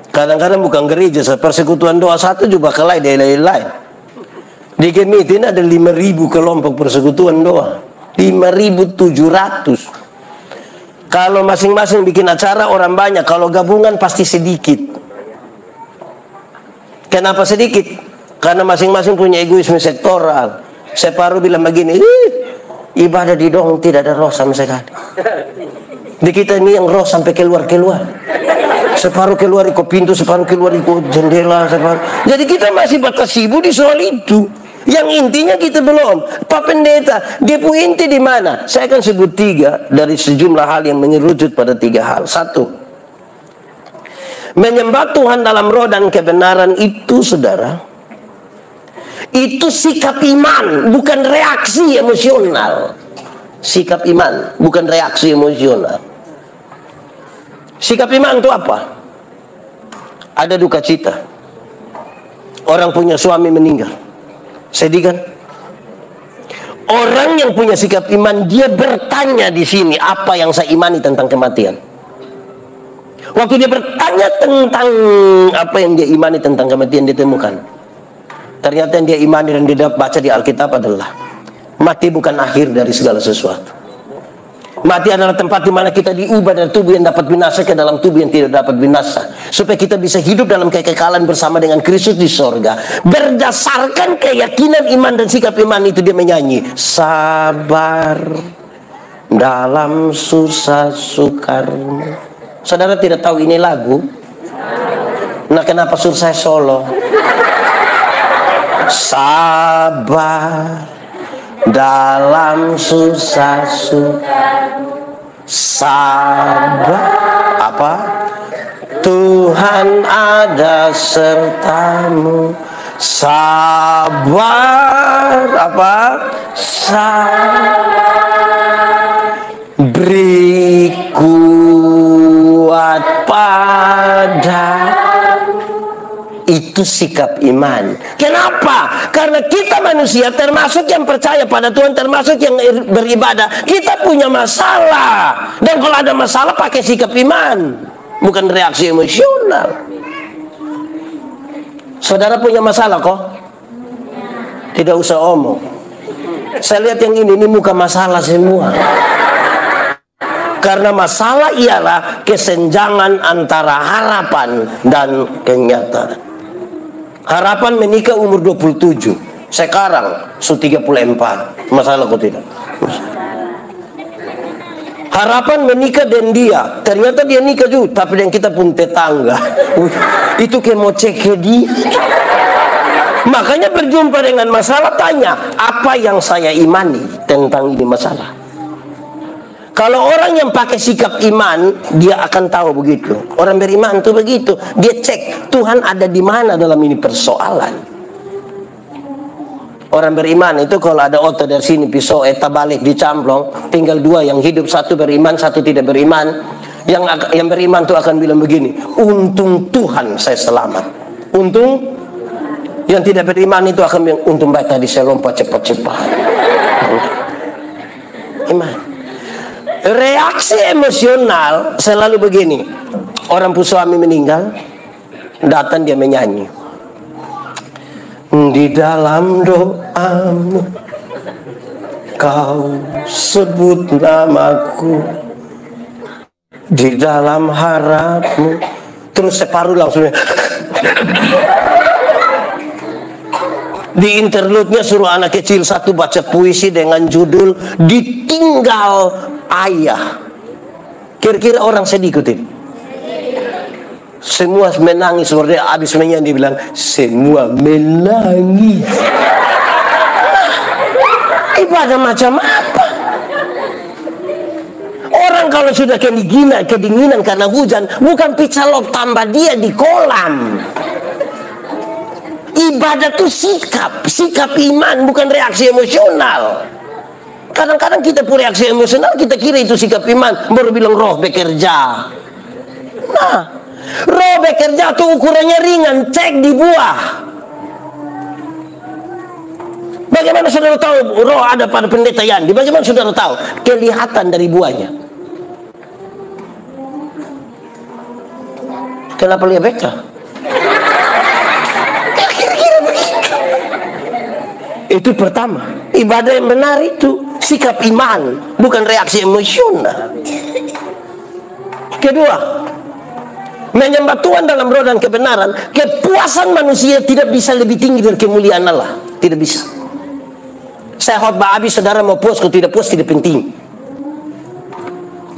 Kadang-kadang bukan gereja, persekutuan doa satu juga kelai dari lain-lain. Di Kemitin ada 5.000 kelompok persekutuan doa. 5.700. Kalau masing-masing bikin acara orang banyak, kalau gabungan pasti sedikit. Kenapa sedikit? Karena masing-masing punya egoisme sektoral. Separuh bilang begini, ibadah di dong tidak ada roh sama sekali. Di kita ini yang roh sampai keluar-keluar. Separuh keluar ikut pintu, separuh keluar ikut jendela, separuh. Jadi kita masih batas sibuk di soal itu. Yang intinya kita belum. Pak Pendeta, dia punya inti di mana? Saya akan sebut 3 dari sejumlah hal yang mengerucut pada 3 hal. 1. Menyembah Tuhan dalam roh dan kebenaran itu, saudara, itu sikap iman, bukan reaksi emosional. Sikap iman, bukan reaksi emosional. Sikap iman itu apa? Ada duka cita. Orang punya suami meninggal, sedih kan? Orang yang punya sikap iman, dia bertanya di sini, apa yang saya imani tentang kematian? Waktu dia bertanya tentang apa yang dia imani tentang kematian, dia temukan ternyata yang dia imani dan dia baca di Alkitab adalah mati bukan akhir dari segala sesuatu. Mati adalah tempat di mana kita diubah dari tubuh yang dapat binasa ke dalam tubuh yang tidak dapat binasa, supaya kita bisa hidup dalam kekekalan bersama dengan Kristus di sorga. Berdasarkan keyakinan iman dan sikap iman itu, dia menyanyi, sabar dalam susah sukarmu. Saudara tidak tahu ini lagu? Nah, kenapa suruh saya solo? Sabar dalam susah suka. Sabar apa? Tuhan ada sertamu. Sabar apa? Sabar. Beri kuat pada. Itu sikap iman. Kenapa? Karena kita manusia, termasuk yang percaya pada Tuhan, termasuk yang beribadah, kita punya masalah. Dan kalau ada masalah pakai sikap iman, bukan reaksi emosional. Saudara punya masalah kok? Tidak usah omong. Saya lihat yang ini muka masalah semua. Karena masalah ialah kesenjangan antara harapan dan kenyataan. Harapan menikah umur 27, sekarang 34. Masalah kok tidak? Harapan menikah dan dia, ternyata dia nikah juga, tapi yang kita pun tetangga. Itu kayak mau cek ke dia. Makanya berjumpa dengan masalah, tanya, apa yang saya imani tentang ini masalah? Kalau orang yang pakai sikap iman, dia akan tahu begitu. Orang beriman tuh begitu. Dia cek Tuhan ada di mana dalam ini persoalan. Orang beriman itu kalau ada otot dari sini, pisau, balik dicamplong, tinggal dua yang hidup, satu beriman, satu tidak beriman. Yang beriman tuh akan bilang begini, untung Tuhan saya selamat. Untung. Yang tidak beriman itu akan bilang, untung baik tadi saya lompat cepat-cepat. Iman. Reaksi emosional selalu begini. Orang suami meninggal, datang dia menyanyi. Di dalam doamu kau sebut namaku, di dalam harapmu. Terus separuh langsung di interlude-nya suruh anak kecil satu baca puisi dengan judul Ditinggal Ayah. Kira-kira orang sedih ikutin. Semua menangis. Seperti habis menyanyi dia bilang, semua menangis. Ibadah macam apa? Orang kalau sudah kedinginan karena hujan, bukan pizza log tambah dia di kolam. Ibadah itu sikap iman, bukan reaksi emosional. Kadang-kadang kita pun reaksi emosional, kita kira itu sikap iman, baru bilang roh bekerja. Nah, roh bekerja itu ukurannya ringan, cek di buah. Bagaimana saudara tahu roh ada pada pendeta Yandi? Bagaimana saudara tahu? Kelihatan dari buahnya. Kenapa lihat beka? Itu pertama. Ibadah yang benar itu sikap iman, bukan reaksi emosional. Kedua, menyembah Tuhan dalam roh dan kebenaran. Kepuasan manusia tidak bisa lebih tinggi dari kemuliaan Allah. Tidak bisa. Saya khotbah habis, saudara mau puas, kalau tidak puas tidak penting.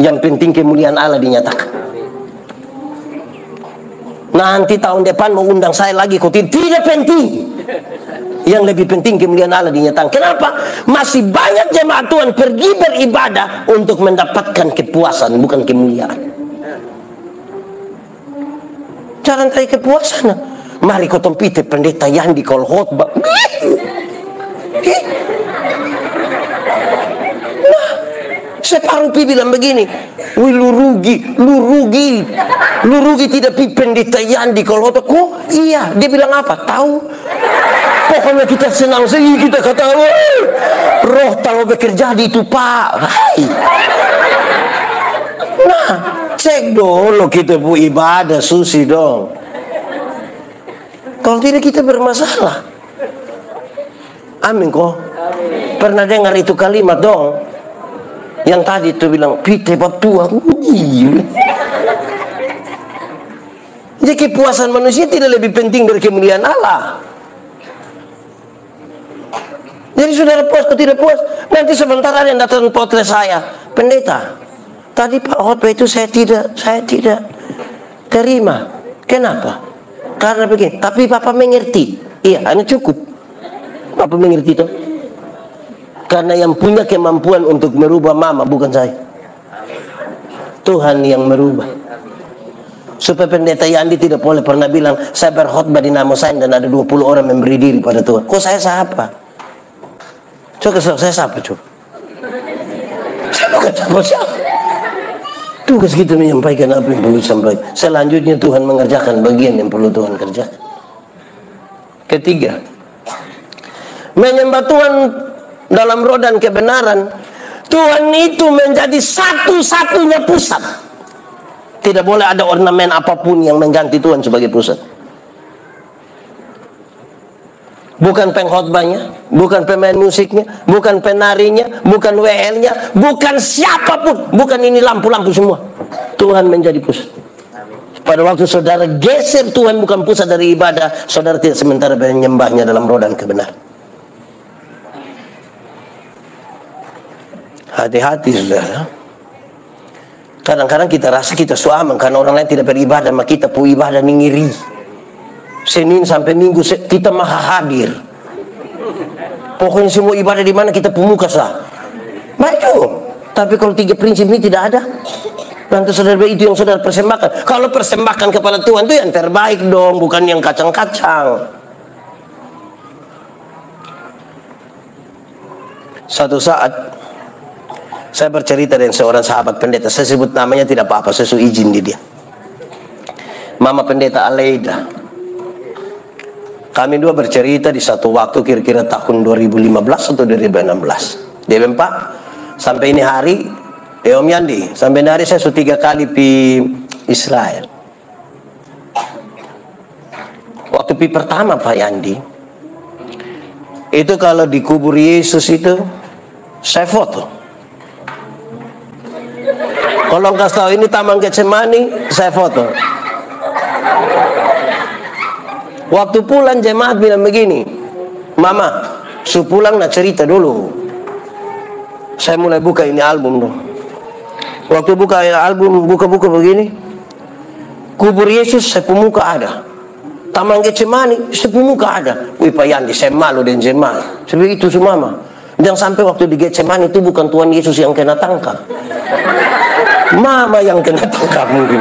Yang penting kemuliaan Allah dinyatakan. Nanti tahun depan mau undang saya lagi, kau tidak penting. Yang lebih penting kemuliaan Allah dinyatakan. Kenapa? Masih banyak jemaat Tuhan pergi beribadah untuk mendapatkan kepuasan, bukan kemuliaan. Jangan cari kepuasan. Mari kau tompite pendeta Yandi kalau khotbah. Nah, separuh pi bilang begini, wih lu rugi tidak pi pendeta Yandi kalau khotbah. Kok iya? Dia bilang apa? Tahu? Pokoknya kita senang sekali, kita kata, roh kalau bekerja di itu Pak. Hai. Nah, cek dulu kita bu ibadah susi dong. Kalau tidak kita bermasalah. Amin kok. Pernah dengar itu kalimat dong? Yang tadi itu bilang, pite bab tua. Jadi kepuasan manusia tidak lebih penting dari kemuliaan Allah. Jadi saudara puas atau tidak puas, nanti sebentar ada yang datang potret saya, pendeta. Tadi Pak khotbah itu saya tidak terima. Kenapa? Karena begini. Tapi Bapak mengerti. Iya, anu cukup. Bapak mengerti itu. Karena yang punya kemampuan untuk merubah mama bukan saya. Tuhan yang merubah. Supaya pendeta Yandi tidak boleh pernah bilang saya berkhotbah di nama saya dan ada 20 orang memberi diri pada Tuhan. Kok saya siapa? Coba saya siapa coba? Saya bukan siapa. Tugas kita menyampaikan apa yang perlu disampaikan. Selanjutnya Tuhan mengerjakan bagian yang perlu Tuhan kerjakan. Ketiga, menyembah Tuhan dalam roh dan kebenaran. Tuhan itu menjadi satu-satunya pusat. Tidak boleh ada ornamen apapun yang mengganti Tuhan sebagai pusat. Bukan pengkhotbahnya, bukan pemain musiknya, bukan penarinya, bukan WL-nya, bukan siapapun, bukan ini lampu-lampu semua. Tuhan menjadi pusat. Pada waktu saudara geser Tuhan bukan pusat dari ibadah, saudara tidak sementara menyembahnya dalam roh dan kebenaran. Hati-hati saudara. Kadang-kadang kita rasa kita aman karena orang lain tidak beribadah, maka kita pu ibadah ngiri. Senin sampai Minggu kita maha hadir. Pokoknya semua ibadah di mana kita pemukas lah. Baik tuh. Tapi kalau 3 prinsip ini tidak ada, nanti saudara, itu yang saudara persembahkan. Kalau persembahkan kepada Tuhan itu yang terbaik dong, bukan yang kacang-kacang. Satu saat saya bercerita dengan seorang sahabat pendeta. Saya sebut namanya tidak apa-apa, saya suruh izin di dia. Mama pendeta Aleida. Kami dua bercerita di satu waktu kira-kira tahun 2015 atau 2016. Dia bilang, Pak, sampai ini hari, Om Yandi, sampai ini hari saya sudah 3 kali pi Israel. Waktu pi pertama Pak Yandi, itu kalau dikubur Yesus itu, saya foto. Kalau kasih tahu ini Taman Getsemani, saya foto. Waktu pulang jemaat bilang begini, Mama, pulang nak cerita dulu. Saya mulai buka ini album dong. Waktu buka album, buka-buka begini, kubur Yesus saya muka ada, Taman Getsemani saya muka ada. Wih Pak Yandi, saya malu dan jemaat. Saya bilang itu semua Mama. Jangan sampai waktu di Getsemani itu bukan Tuhan Yesus yang kena tangkap, Mama yang kena tangkap mungkin.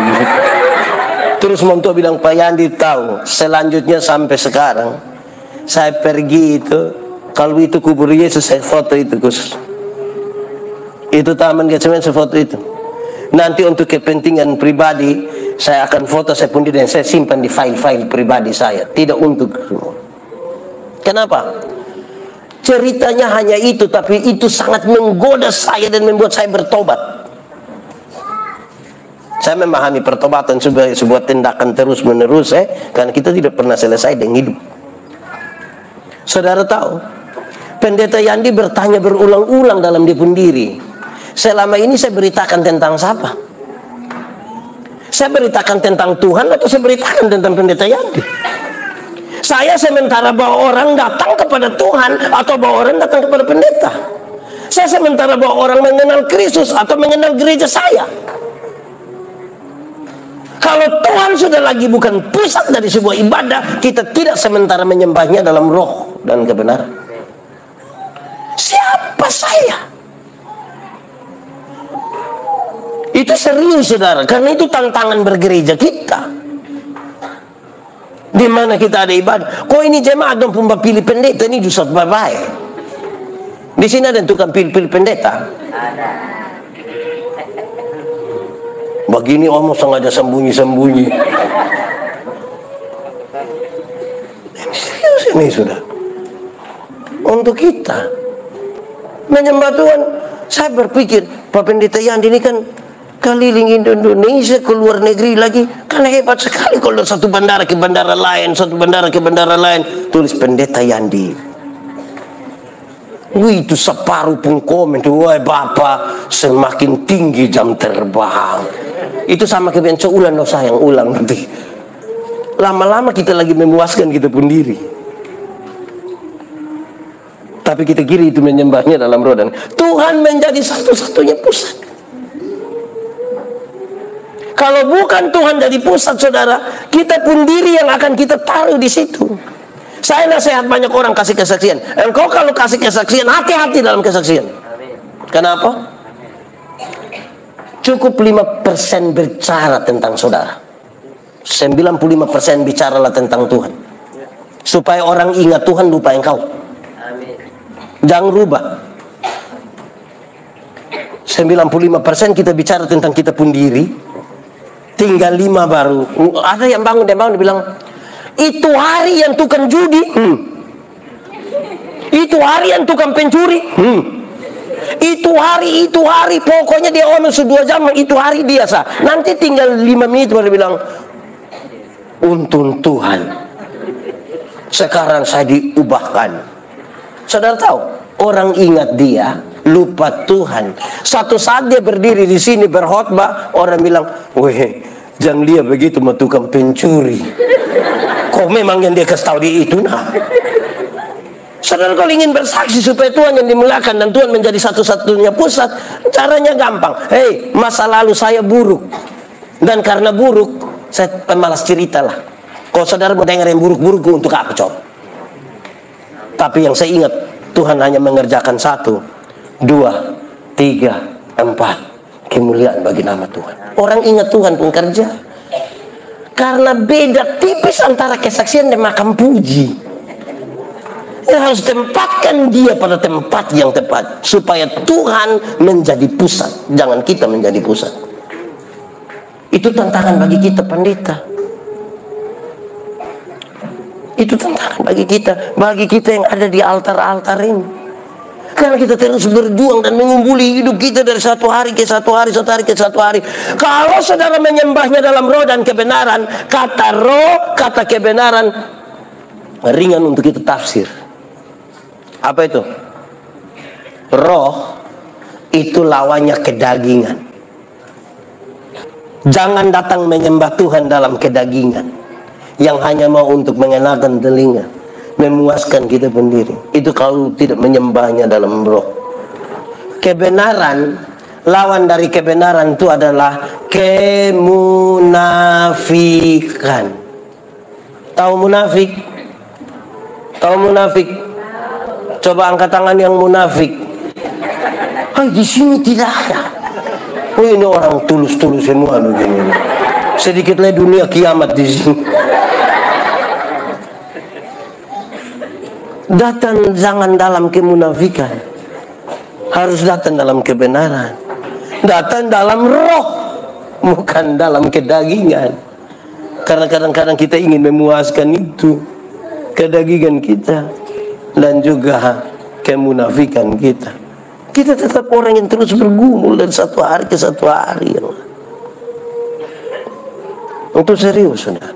Terus Montua bilang, Pak Yandi tahu, selanjutnya sampai sekarang saya pergi itu, kalau itu kubur Yesus saya foto itu khusus. Itu Taman Getsemani saya foto itu. Nanti untuk kepentingan pribadi saya akan foto saya pun dan saya simpan di file-file pribadi saya, tidak untuk semua. Kenapa? Ceritanya hanya itu, tapi itu sangat menggoda saya dan membuat saya bertobat. Saya memahami pertobatan sebagai sebuah tindakan terus-menerus, karena kita tidak pernah selesai dengan hidup. Saudara tahu, Pendeta Yandi bertanya berulang-ulang dalam dia pun diri, selama ini saya beritakan tentang siapa? Saya beritakan tentang Tuhan atau saya beritakan tentang Pendeta Yandi? Saya sementara bawa orang datang kepada Tuhan atau bawa orang datang kepada pendeta? Saya sementara bawa orang mengenal Kristus atau mengenal gereja saya? Kalau Tuhan sudah lagi bukan pusat dari sebuah ibadah, kita tidak sementara menyembahnya dalam roh dan kebenaran. Siapa saya? Itu serius saudara, karena itu tantangan bergereja kita. Di mana kita ada ibadah. Kok ini jemaat dong pun pilih pendeta ini justru baik. Di sini ada tukang pilih pendeta. Begini omong sengaja sembunyi-sembunyi. Serius ini sudah. Untuk kita menyembah Tuhan, saya berpikir Pak Pendeta Yandi ini kan keliling Indonesia, ke luar negeri lagi, karena hebat sekali. Kalau satu bandara ke bandara lain, satu bandara ke bandara lain, tulis Pendeta Yandi. Wih, itu separuh pun komen tuh, wah Bapak semakin tinggi jam terbang. Itu sama kebiasaan ulang dosa yang ulang nanti. Lama-lama kita lagi memuaskan kita pun diri. Tapi kita kira itu menyembahnya dalam roh dan Tuhan menjadi satu-satunya pusat. Kalau bukan Tuhan jadi pusat saudara, kita pun diri yang akan kita taruh di situ. Saya nasihat banyak orang kasih kesaksian. Engkau kalau kasih kesaksian, hati-hati dalam kesaksian. Kenapa? Cukup 5% bicara tentang saudara, 95% bicaralah tentang Tuhan. Supaya orang ingat Tuhan, lupa engkau. Jangan rubah. 95% kita bicara tentang kita pun diri, tinggal 5 baru. Ada yang bangun, dia bilang, itu hari yang tukang judi, itu hari yang tukang pencuri, itu hari, pokoknya dia omong 2 jam, itu hari dia sah. Nanti tinggal 5 menit baru bilang, untung Tuhan, sekarang saya diubahkan. Saudara tahu, orang ingat dia, lupa Tuhan. Satu saat dia berdiri di sini berkhotbah, orang bilang, weh, jangan dia begitu sama tukang pencuri. Kok memang yang dia kasih tahu dia itu nah. Saudara, kalau ingin bersaksi supaya Tuhan yang dimuliakan dan Tuhan menjadi satu-satunya pusat, caranya gampang. Hei, masa lalu saya buruk, dan karena buruk saya pemalas cerita lah. Kalau saudara mau dengar yang buruk-buruk, untuk apa coba? Tapi yang saya ingat, Tuhan hanya mengerjakan 1, 2, 3, 4. Kemuliaan bagi nama Tuhan. Orang ingat Tuhan pun kerja. Karena beda tipis antara kesaksian dan makam puji. Harus tempatkan dia pada tempat yang tepat supaya Tuhan menjadi pusat, jangan kita menjadi pusat. Itu tantangan bagi kita, pendeta. Itu tantangan bagi kita yang ada di altar-altar ini. Karena kita terus berjuang dan mengumpuli hidup kita dari satu hari ke satu hari, satu hari ke satu hari. Kalau saudara menyembahnya dalam roh dan kebenaran, kata roh, kata kebenaran ringan untuk kita tafsir. Apa itu? Roh itu lawannya kedagingan. Jangan datang menyembah Tuhan dalam kedagingan yang hanya mau untuk mengenakan telinga, memuaskan kita sendiri. Itu kalau tidak menyembahnya dalam roh. Kebenaran, lawan dari kebenaran itu adalah kemunafikan. Tahu munafik? Tahu munafik? Coba angkat tangan yang munafik. Hai, di sini tidak ada. Oh, ini orang tulus-tulus semua begini. Sedikit lagi dunia kiamat di sini. Datang jangan dalam kemunafikan. Harus datang dalam kebenaran. Datang dalam roh, bukan dalam kedagingan. Karena kadang-kadang kita ingin memuaskan itu, kedagingan kita dan juga kemunafikan kita. Kita tetap orang yang terus bergumul dari satu hari ke satu hari. Untuk serius, saudara.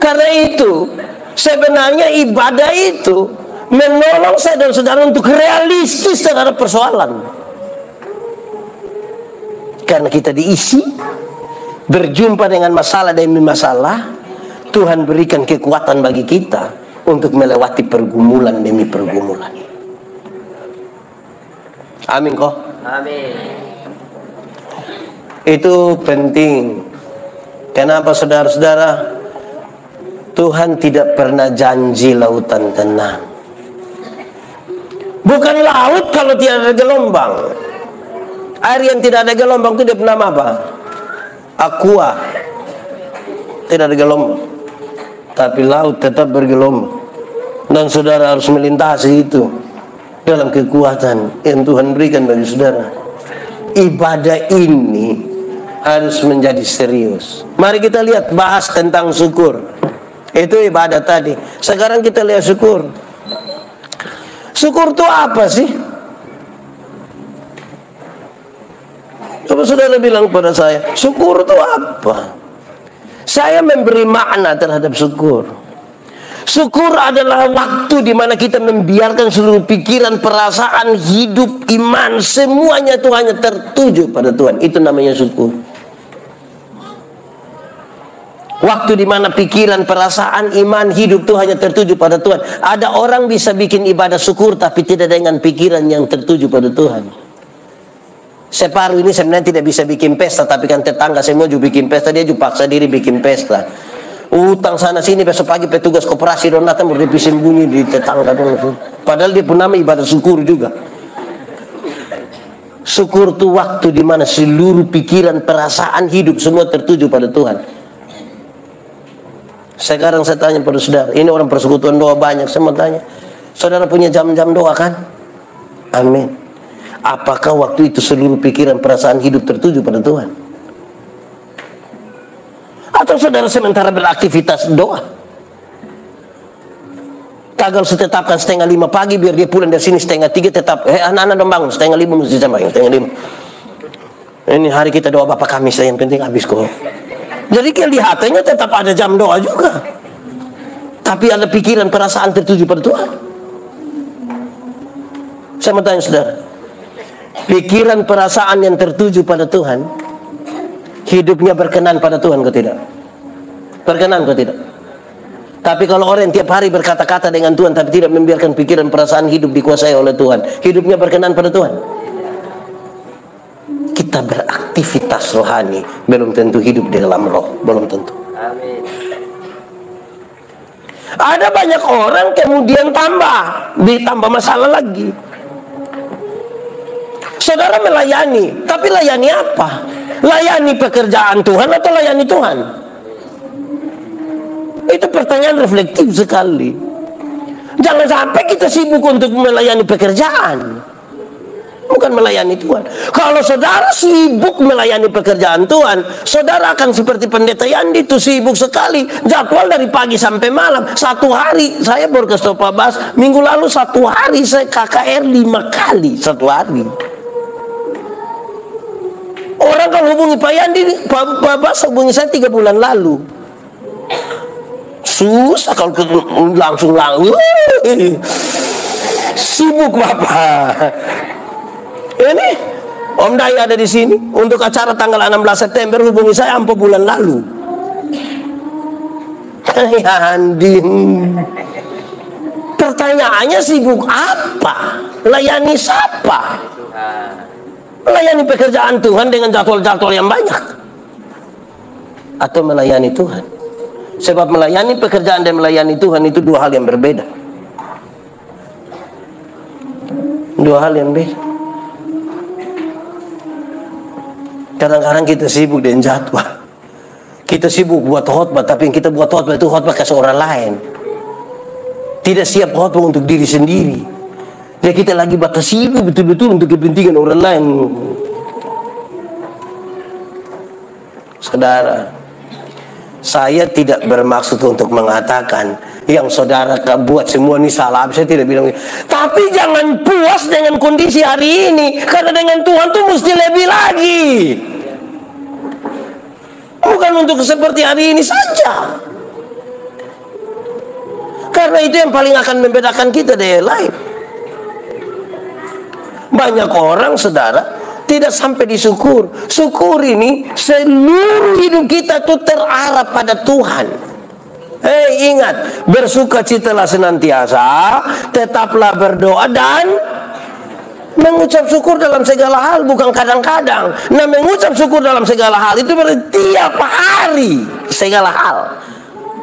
Karena itu sebenarnya ibadah itu menolong saya dan saudara untuk realistis terhadap persoalan. Karena kita diisi, berjumpa dengan masalah demi masalah, Tuhan berikan kekuatan bagi kita untuk melewati pergumulan demi pergumulan. Amin kok? Amin. Itu penting. Kenapa saudara-saudara? Tuhan tidak pernah janji lautan tenang. Bukan laut kalau tidak ada gelombang. Air yang tidak ada gelombang itu dia bernama apa? Aqua. Tidak ada gelombang. Tapi laut tetap bergelombang. Dan saudara harus melintasi itu dalam kekuatan yang Tuhan berikan bagi saudara. Ibadah ini harus menjadi serius. Mari kita lihat, bahas tentang syukur. Itu ibadah tadi. Sekarang kita lihat syukur. Syukur itu apa sih? Coba saudara bilang pada saya, syukur itu apa? Saya memberi makna terhadap syukur. Syukur adalah waktu di mana kita membiarkan seluruh pikiran, perasaan, hidup, iman, semuanya itu hanya tertuju pada Tuhan. Itu namanya syukur. Waktu di mana pikiran, perasaan, iman, hidup itu hanya tertuju pada Tuhan. Ada orang bisa bikin ibadah syukur tapi tidak dengan pikiran yang tertuju pada Tuhan. Separuh ini sebenarnya tidak bisa bikin pesta, tapi kan tetangga semua juga bikin pesta, dia juga paksa diri bikin pesta. Utang sana sini, besok pagi petugas koperasi don datang berdiri sembunyi di tetangga dong. Padahal dia pun nama ibadah syukur juga. Syukur itu waktu di mana seluruh pikiran, perasaan, hidup semua tertuju pada Tuhan. Sekarang saya tanya pada saudara, ini orang persekutuan doa banyak, saya mau tanya, saudara punya jam-jam doa kan? Amin. Apakah waktu itu seluruh pikiran, perasaan, hidup tertuju pada Tuhan? Atau saudara sementara beraktivitas doa? Kagak setetapkan 4:30 pagi biar dia pulang dari sini 2:30 tetap. Anak-anak dong bangun 4:30 mesti sampai 4:30. Ini hari kita doa Bapak kami, yang penting habis kok. Jadi kelihatannya tetap ada jam doa juga. Tapi ada pikiran, perasaan tertuju pada Tuhan. Saya mau tanya saudara, pikiran, perasaan yang tertuju pada Tuhan, hidupnya berkenan pada Tuhan atau tidak? Berkenan atau tidak? Tapi kalau orang yang tiap hari berkata-kata dengan Tuhan tapi tidak membiarkan pikiran, perasaan, hidup dikuasai oleh Tuhan, hidupnya berkenan pada Tuhan? Kita beraktivitas rohani belum tentu hidup di dalam roh, belum tentu. Amin. Ada banyak orang kemudian ditambah masalah lagi. Saudara melayani, tapi layani apa? Layani pekerjaan Tuhan atau layani Tuhan? Itu pertanyaan reflektif sekali. Jangan sampai kita sibuk untuk melayani pekerjaan, bukan melayani Tuhan. Kalau saudara sibuk melayani pekerjaan Tuhan, saudara akan seperti pendeta Yandi itu, sibuk sekali, jadwal dari pagi sampai malam. Satu hari, saya baru ke Stopabas minggu lalu, satu hari saya KKR 5 kali satu hari. Orang kalau hubungi Pak Yandi, Pak Bas hubungi saya 3 bulan lalu. Susah kalau langsung sibuk Bapak. Ini Om Dai ada di sini untuk acara tanggal 16 September, hubungi saya 4 bulan lalu. Yandi, pertanyaannya sibuk apa? Layani siapa? Melayani pekerjaan Tuhan dengan jadwal-jadwal yang banyak, atau melayani Tuhan? Sebab melayani pekerjaan dan melayani Tuhan itu 2 hal yang berbeda. 2 hal yang beda. Kadang-kadang kita sibuk dengan jadwal. Kita sibuk buat khotbah, tapi yang kita buat khotbah itu khotbah ke orang lain. Tidak siap khotbah untuk diri sendiri. Ya kita lagi batasi betul-betul untuk kepentingan orang lain. Saudara, saya tidak bermaksud untuk mengatakan yang saudara buat semua ini salah. Saya tidak bilang. Tapi jangan puas dengan kondisi hari ini, karena dengan Tuhan tuh mesti lebih lagi. Bukan untuk seperti hari ini saja. Karena itu yang paling akan membedakan kita dari lain. Banyak orang, saudara, tidak sampai disyukur. Syukur ini seluruh hidup kita tuh terarah pada Tuhan. Ingat, bersukacitalah senantiasa, tetaplah berdoa dan mengucap syukur dalam segala hal, bukan kadang-kadang. Nah, mengucap syukur dalam segala hal itu berarti tiap hari, segala hal.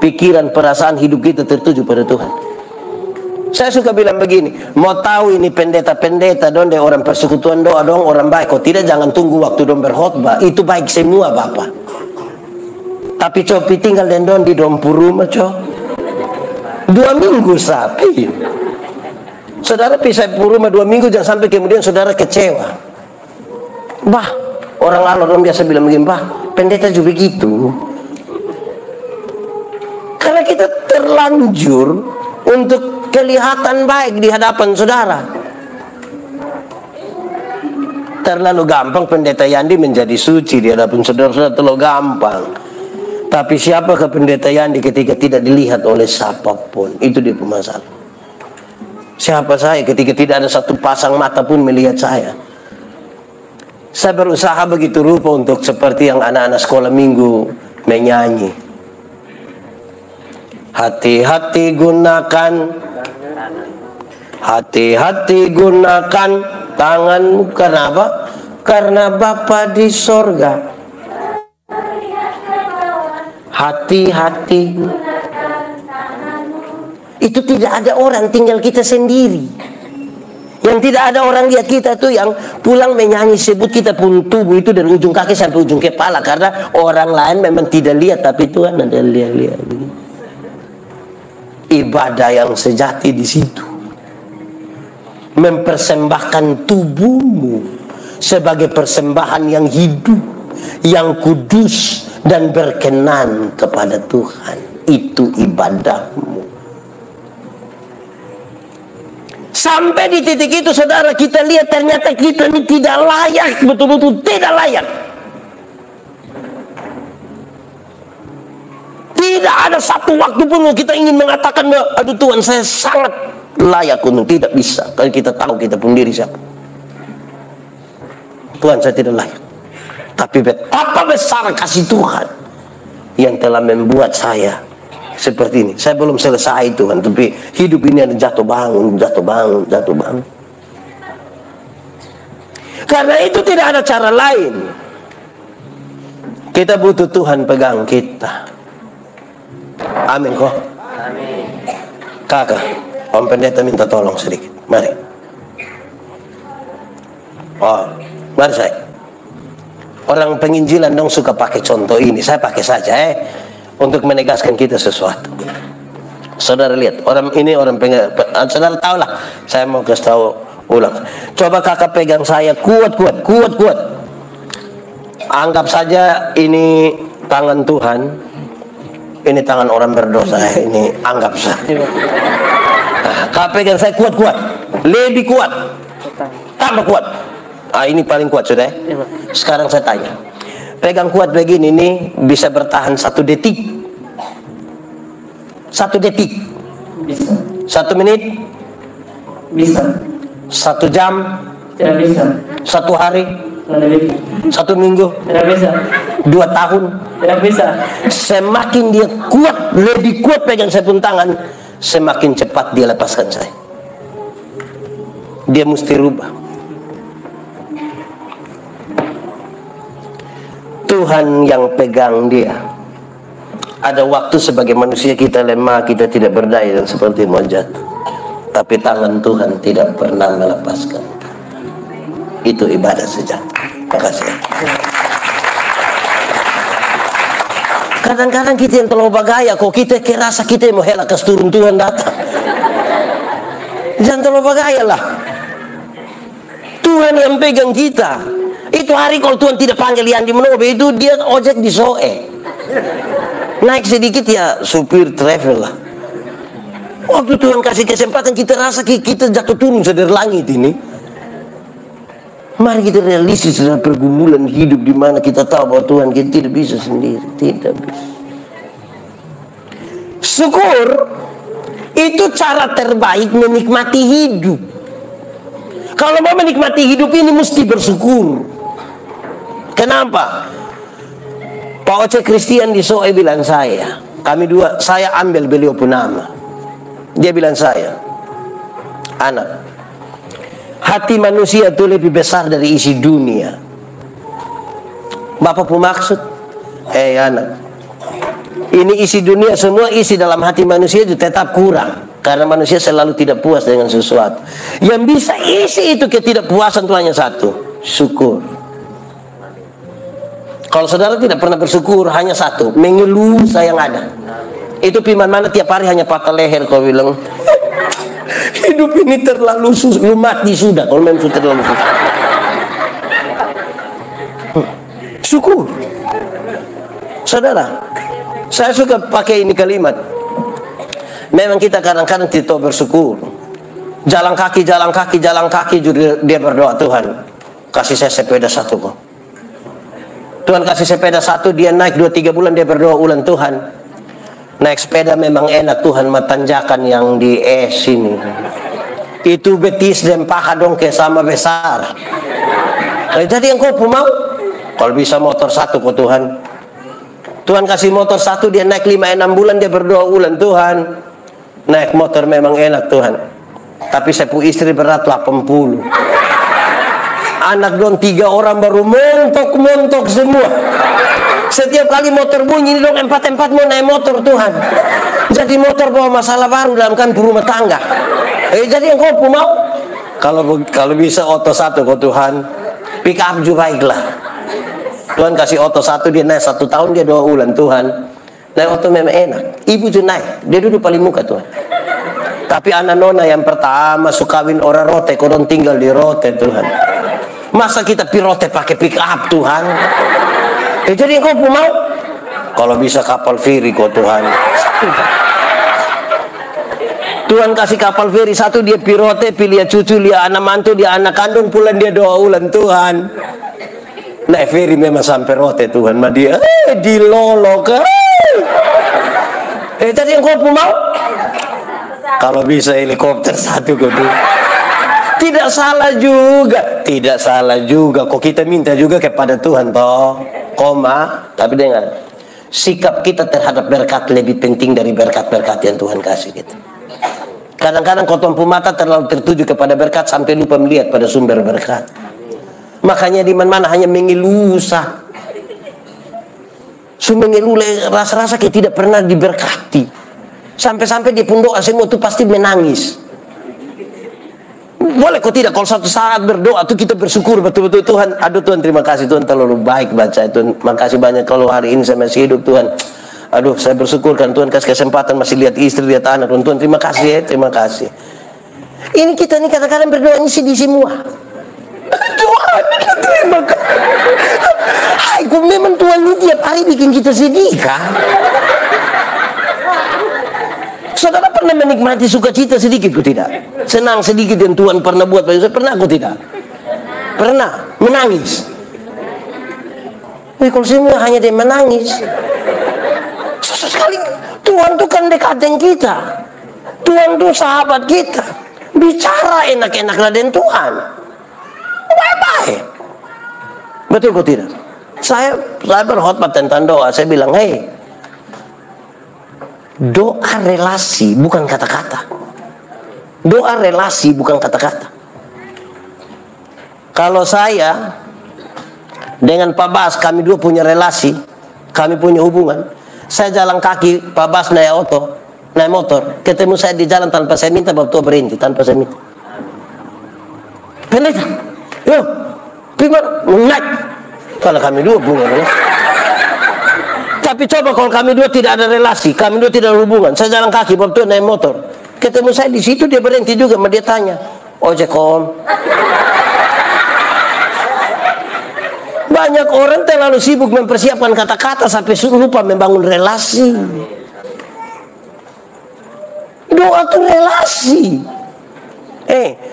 Pikiran, perasaan, hidup kita tertuju pada Tuhan. Saya suka bilang begini, mau tahu ini pendeta-pendeta dong, orang persekutuan doa dong, orang baik. Kok tidak, jangan tunggu waktu dong berkhotbah. Itu baik semua Bapak. Tapi copi tinggal dan don di dompu rumah cok 2 minggu sapi. Saudara pisah rumah 2 minggu, jangan sampai kemudian saudara kecewa. Bah, orang Allah biasa bilang begini, bah, pendeta juga begitu. Karena kita terlanjur untuk kelihatan baik di hadapan saudara. Terlalu gampang pendeta Yandi menjadi suci di hadapan saudara-saudara, terlalu gampang. Tapi siapakah pendeta Yandi ketika tidak dilihat oleh siapapun? Itu dia masalah. Siapa saya ketika tidak ada satu pasang mata pun melihat saya? Saya berusaha begitu rupa untuk seperti yang anak-anak sekolah minggu menyanyi. Hati-hati gunakan, hati-hati gunakan tanganmu. Kenapa? Karena Bapa di sorga. Hati-hati. Itu tidak ada orang, tinggal kita sendiri. Yang tidak ada orang lihat kita tuh yang pulang menyanyi sebut kita pun tubuh itu dari ujung kaki sampai ujung kepala, karena orang lain memang tidak lihat, tapi Tuhan ada lihat. Ibadah yang sejati di situ, mempersembahkan tubuhmu sebagai persembahan yang hidup, yang kudus dan berkenan kepada Tuhan. Itu ibadahmu. Sampai di titik itu saudara, kita lihat ternyata kita ini tidak layak, betul-betul tidak layak. Tidak ada satu waktu pun kita ingin mengatakan, aduh Tuhan saya sangat layak untuk, tidak bisa. Kalau kita tahu kita pun diri siapa. Tuhan saya tidak layak. Tapi betapa besar kasih Tuhan yang telah membuat saya seperti ini. Saya belum selesai Tuhan, tapi hidup ini ada jatuh bangun, jatuh bangun, jatuh bangun. Karena itu tidak ada cara lain. Kita butuh Tuhan pegang kita. Amin kok. Amin. Kakak, Om Pendeta minta tolong sedikit. Mari. Oh, mari saya. Orang penginjilan dong suka pakai contoh ini. Saya pakai saja untuk menegaskan kita sesuatu. Saudara lihat, orang ini orang saudara tahu lah. Saya mau kasih tahu ulang. Coba kakak pegang saya kuat. Anggap saja ini tangan Tuhan. Ini tangan orang berdosa. Ini anggap saja. Kakak pegang saya kuat. Lebih kuat. Tambah kuat. Ini paling kuat sudah. Sekarang saya tanya, pegang kuat begini ini bisa bertahan 1 detik? 1 detik? Bisa. 1 menit? Bisa. 1 jam? Tidak bisa. 1 hari? Tidak bisa. 1 minggu? Tidak bisa. 2 tahun? Tidak bisa. Semakin dia kuat, lebih kuat pegang saya pun tangan, semakin cepat dia lepaskan saya. Dia mesti rubah. Tuhan yang pegang dia. Ada waktu sebagai manusia kita lemah, kita tidak berdaya dan seperti mau jatuh. Tapi tangan Tuhan tidak pernah melepaskan. Itu ibadah sejati. Makasih. Kadang-kadang kita yang terlalu bagaya, kok kita rasa kita mau helak kas turun Tuhan datang. Jangan terlalu bagaya lah. Tuhan yang pegang kita. Itu hari kalau Tuhan tidak panggil Yandi Menobe, itu dia ojek di Soe. Naik sedikit ya supir travel lah. Waktu Tuhan kasih kesempatan kita rasa kita jatuh turun dari langit ini. Mari kita realistis dalam pergumulan hidup di mana kita tahu bahwa Tuhan kita tidak bisa sendiri, tidak bisa. Syukur itu cara terbaik menikmati hidup. Kalau mau menikmati hidup ini mesti bersyukur. Kenapa? Pak Oce Christian di Soe bilang saya ambil beliau pun nama. Dia bilang saya, anak, hati manusia itu lebih besar dari isi dunia. Bapak pun maksud, anak, ini isi dunia semua isi dalam hati manusia itu tetap kurang. Karena manusia selalu tidak puas dengan sesuatu. Yang bisa isi itu ketidakpuasan itu hanya satu, syukur. Kalau saudara tidak pernah bersyukur, hanya satu, mengeluh sayang ada. Itu piman mana tiap hari hanya patah leher kau bilang, hidup ini terlalu susah, mati sudah. Kalau memang sudah terlalu susah. Syukur. Saudara, saya suka pakai ini kalimat. Memang kita kadang-kadang tidak tahu bersyukur. Jalan kaki juga dia berdoa, Tuhan kasih saya sepeda 1 kok. Tuhan kasih sepeda 1, dia naik 2-3 bulan dia berdoa ulang, Tuhan naik sepeda memang enak, Tuhan matanjakan yang di es ini. Itu betis dan paha dong kayak sama besar. Jadi yang kau mau kalau bisa motor 1 kok Tuhan. Tuhan kasih motor 1, dia naik 5-6 bulan dia berdoa ulang, Tuhan naik motor memang enak Tuhan, tapi saya punya istri berat 80. Anak dong 3 orang baru montok semua. Setiap kali motor bunyi dong 4 mau naik motor Tuhan. Jadi motor bawa masalah baru dalam kan rumah tangga. Jadi yang kau mau kalau bisa oto 1 kok Tuhan. Pick up juga baiklah. Tuhan kasih oto 1, dia naik 1 tahun dia doa ulang, Tuhan naik oto memang enak. Ibu tuh naik, dia duduk paling muka Tuhan. Tapi anak nona yang pertama sukawin orang rote, kodon tinggal di rote Tuhan. Masa kita pirote pakai pick up Tuhan? Jadi kau mau? Kalau bisa kapal feri kok Tuhan. Tuhan kasih kapal feri 1, dia pirote, pilih cucu, dia anak mantu, dia anak kandung, pulang dia doa ulang, Tuhan naik feri memang sampai rote Tuhan. Ma dia dilolok. Jadi yang kau mau? Kalau bisa helikopter 1 kok Tuhan. Tidak salah juga. Kok kita minta juga kepada Tuhan toh, tapi dengar, sikap kita terhadap berkat lebih penting dari berkat-berkat yang Tuhan kasih kita. Kadang-kadang kau tumpu mata terlalu tertuju kepada berkat sampai lupa melihat pada sumber berkat. Makanya di mana-mana hanya mengeluh, rasa-rasa kayak tidak pernah diberkati. Sampai-sampai di pun doa semua itu pasti menangis. Boleh kok tidak kalau satu saat berdoa tuh kita bersyukur betul-betul Tuhan. Aduh Tuhan terima kasih Tuhan terlalu baik baca Tuhan. Makasih banyak kalau hari ini saya masih hidup Tuhan. Aduh saya bersyukur kan Tuhan kasih kesempatan masih lihat istri lihat anak Tuhan terima kasih ya terima kasih. Ini kita nih kadang-kadang berdoanya sedih semua. Tuhan terima kasih. Hai kok memang Tuhan ini tiap hari bikin kita sedih kan? Saudara pernah menikmati sukacita sedikit kok tidak? Senang sedikit yang Tuhan pernah buat bagi saya? Pernah kok tidak? Pernah? Menangis? Kalau semua hanya dia menangis. Susah sekali. Tuhan tuh kan dekatin kita. Tuhan tuh sahabat kita. Bicara enak-enaklah dengan Tuhan. Baik-baik. Betul kok tidak? Saya berkhotbah tentang doa. Saya bilang, hei, doa relasi bukan kata-kata. Doa relasi bukan kata-kata. Kalau saya dengan Pak Bas, kami dua punya relasi, kami punya hubungan. Saya jalan kaki, Pak Bas naik motor, ketemu saya di jalan tanpa saya minta, Bapak tua berhenti tanpa saya minta. Pendeta, yuk, naik. Kalau kami dua punya relasi. Tapi coba kalau kami dua tidak ada relasi, kami dua tidak ada hubungan. Saya jalan kaki, Bapak tua naik motor. Ketemu saya di situ, dia berhenti juga, sama dia tanya, ojek om. Banyak orang terlalu sibuk mempersiapkan kata-kata sampai lupa membangun relasi. Doa itu relasi.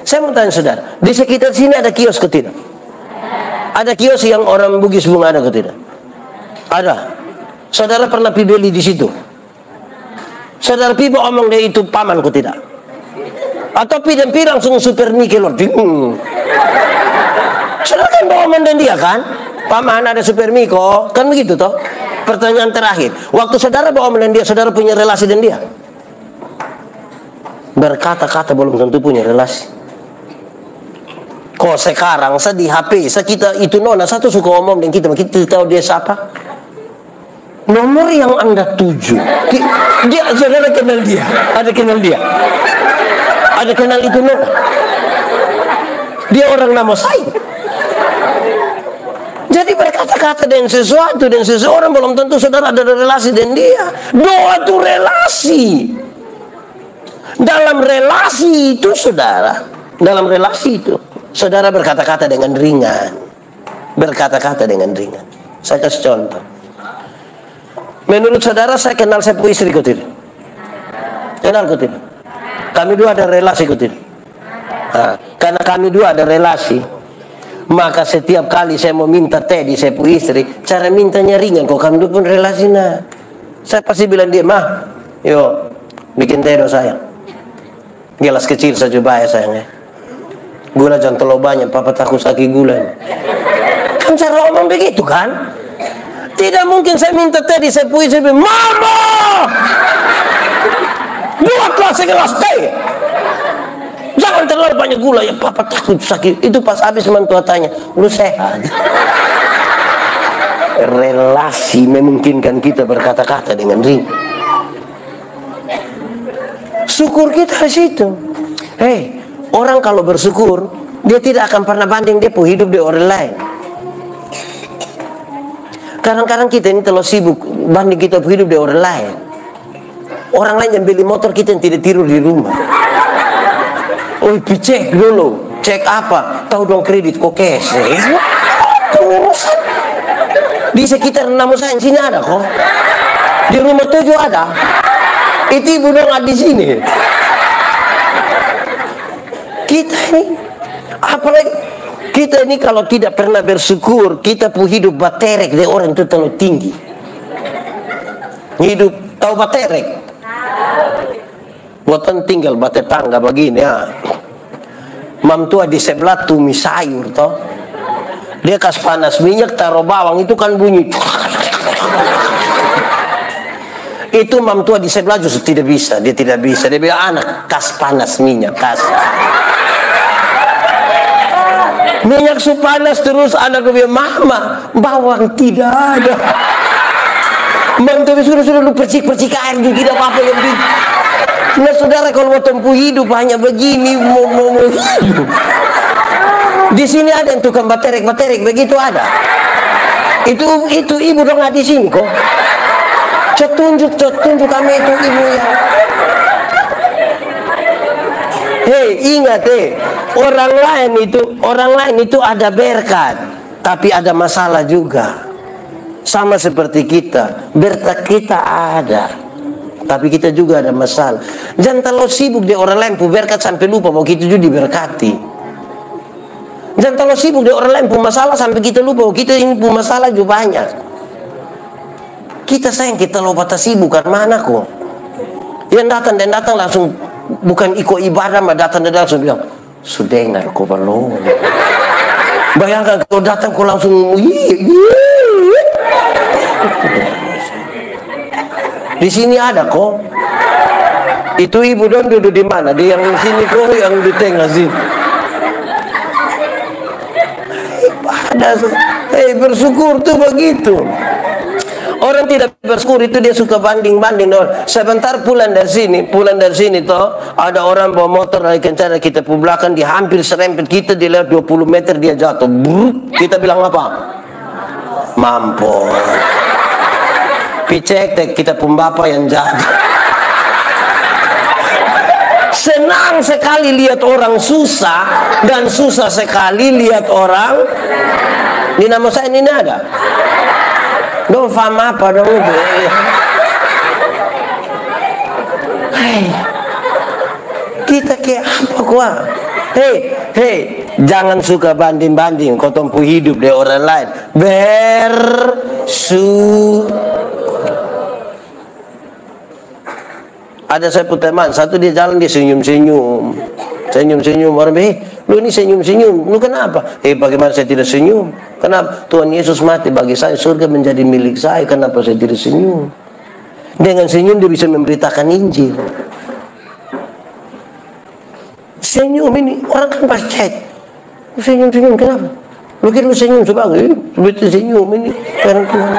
Saya mau tanya saudara, di sekitar sini ada kios ke tidak? Ada kios yang orang Bugis bunga ada ke tidak? Ada. Saudara pernah pi beli di situ? Saudara pi omong dia itu paman kok tidak? Atau pi dan pi langsung super nikel bingung. Saudara kan bawa omong dan dia kan? Paman ada super miko, kan begitu toh? Pertanyaan terakhir, waktu saudara bawa omong dan dia, saudara punya relasi dan dia? Berkata-kata belum tentu punya relasi. Kok sekarang saya di HP, kita itu nona satu suka omong dan kita tahu dia siapa? Nomor yang Anda tuju, dia saudara kenal dia, ada kenal dia, ada kenal itu nona. Dia orang nama saya. Jadi berkata-kata dengan sesuatu dan seseorang belum tentu saudara ada relasi dengan dia. Doa itu relasi. Dalam relasi itu saudara, dalam relasi itu saudara berkata-kata dengan ringan, berkata-kata dengan ringan. Saya kasih contoh. Menurut saudara saya kenal saya punya istri kok tidak? Kenal kok tidak? Kami dua ada relasi kok tidak? Karena kami dua ada relasi, maka setiap kali saya mau minta teh di saya punya istri, cara mintanya ringan. Kok kami dua pun relasi nah. Saya pasti bilang dia, mah, yuk bikin teh dong sayang. Gelas kecil saja bayar sayangnya. Gula jangan terlalu banyak, papa takut sakit gula. Kan cara omong begitu kan? Tidak mungkin saya minta teh di saya punya istri, mama, buatlah segelas teh. Jangan terlalu banyak gula ya, papa takut sakit. Itu pas habis mentua tanya, lu sehat? Relasi memungkinkan kita berkata-kata dengan ringan. Syukur kita di situ. Orang kalau bersyukur, dia tidak akan pernah banding dia hidup di orang lain. Kadang-kadang kita ini terlalu sibuk banding kita hidup di orang lain. Orang lain yang beli motor, kita yang tidak tidur di rumah. Cek dulu, cek apa? Tahu dong kredit kok cash. Di sekitar nama saya di sini ada kok. Di rumah 7 ada. Itu ibu dong ada di sini. Kita ini, apalagi kita ini kalau tidak pernah bersyukur, kita pun hidup baterek dari orang itu terlalu tinggi. Hidup tahu baterek? Buatan tinggal batu tangga begini ya. Mam tua di sebelah tumis sayur toh. Dia kas panas minyak taruh bawang itu kan bunyi. Itu mam tua di sebelah justru tidak bisa, dia tidak bisa. Dia bilang anak kas panas minyak kas. Minyak panas terus anak gue bilang mama bawang tidak ada. Mam tua sudah lu percik air juga tidak apa-apa yang Nah saudara, kalau mau tempuh hidup hanya begini, mau hidup. Di sini ada yang tukang baterik begitu ada. Itu ibu dong di sini kok. Tunjuk kami itu ibu yang. Hei, ingat orang lain itu ada berkat, tapi ada masalah juga. Sama seperti kita, berkat kita ada, tapi kita juga ada masalah. Jangan terlalu sibuk di orang lain pu berkat sampai lupa bahwa kita juga diberkati. Jangan terlalu sibuk di orang lain pu masalah sampai kita lupa bahwa kita ini pu masalah juga banyak. Kita sayang, kita lupa sibuk kan mana kok. Yang datang langsung, bukan ikut ibadah, mah datang langsung bilang, sudah dengar kok belum. Bayangkan kalau datang kok langsung, di sini ada kok. Itu ibu dong duduk di mana? Di yang sini kok, yang di tengah sini. Ada, bersyukur tuh begitu. Orang tidak bersyukur itu dia suka banding-banding. Sebentar pulang dari sini toh ada orang bawa motor naik kencana, kita pu belakang, dia hampir serempet kita, dia lewat 20 meter dia jatuh. Bruk, kita bilang apa? Mampus. Picek kita pun bapak yang jatuh. Senang sekali lihat orang susah, dan susah sekali lihat orang. Ini nama saya ini ada. Dong faham apa dong itu? Kita kayak apa kuah? Hei, jangan suka banding-banding. Kau tempuh hidup dari orang lain. Ada saya pun teman satu, dia jalan dia senyum-senyum orang lu ini senyum-senyum, lu kenapa? Bagaimana saya tidak senyum? Kenapa? Tuhan Yesus mati bagi saya, surga menjadi milik saya, kenapa saya tidak senyum? Dengan senyum dia bisa memberitakan Injil. Senyum ini, orang kan pasti cek, senyum-senyum kenapa? Lu kira lu senyum sebagai, betul senyum ini, karena Tuhan.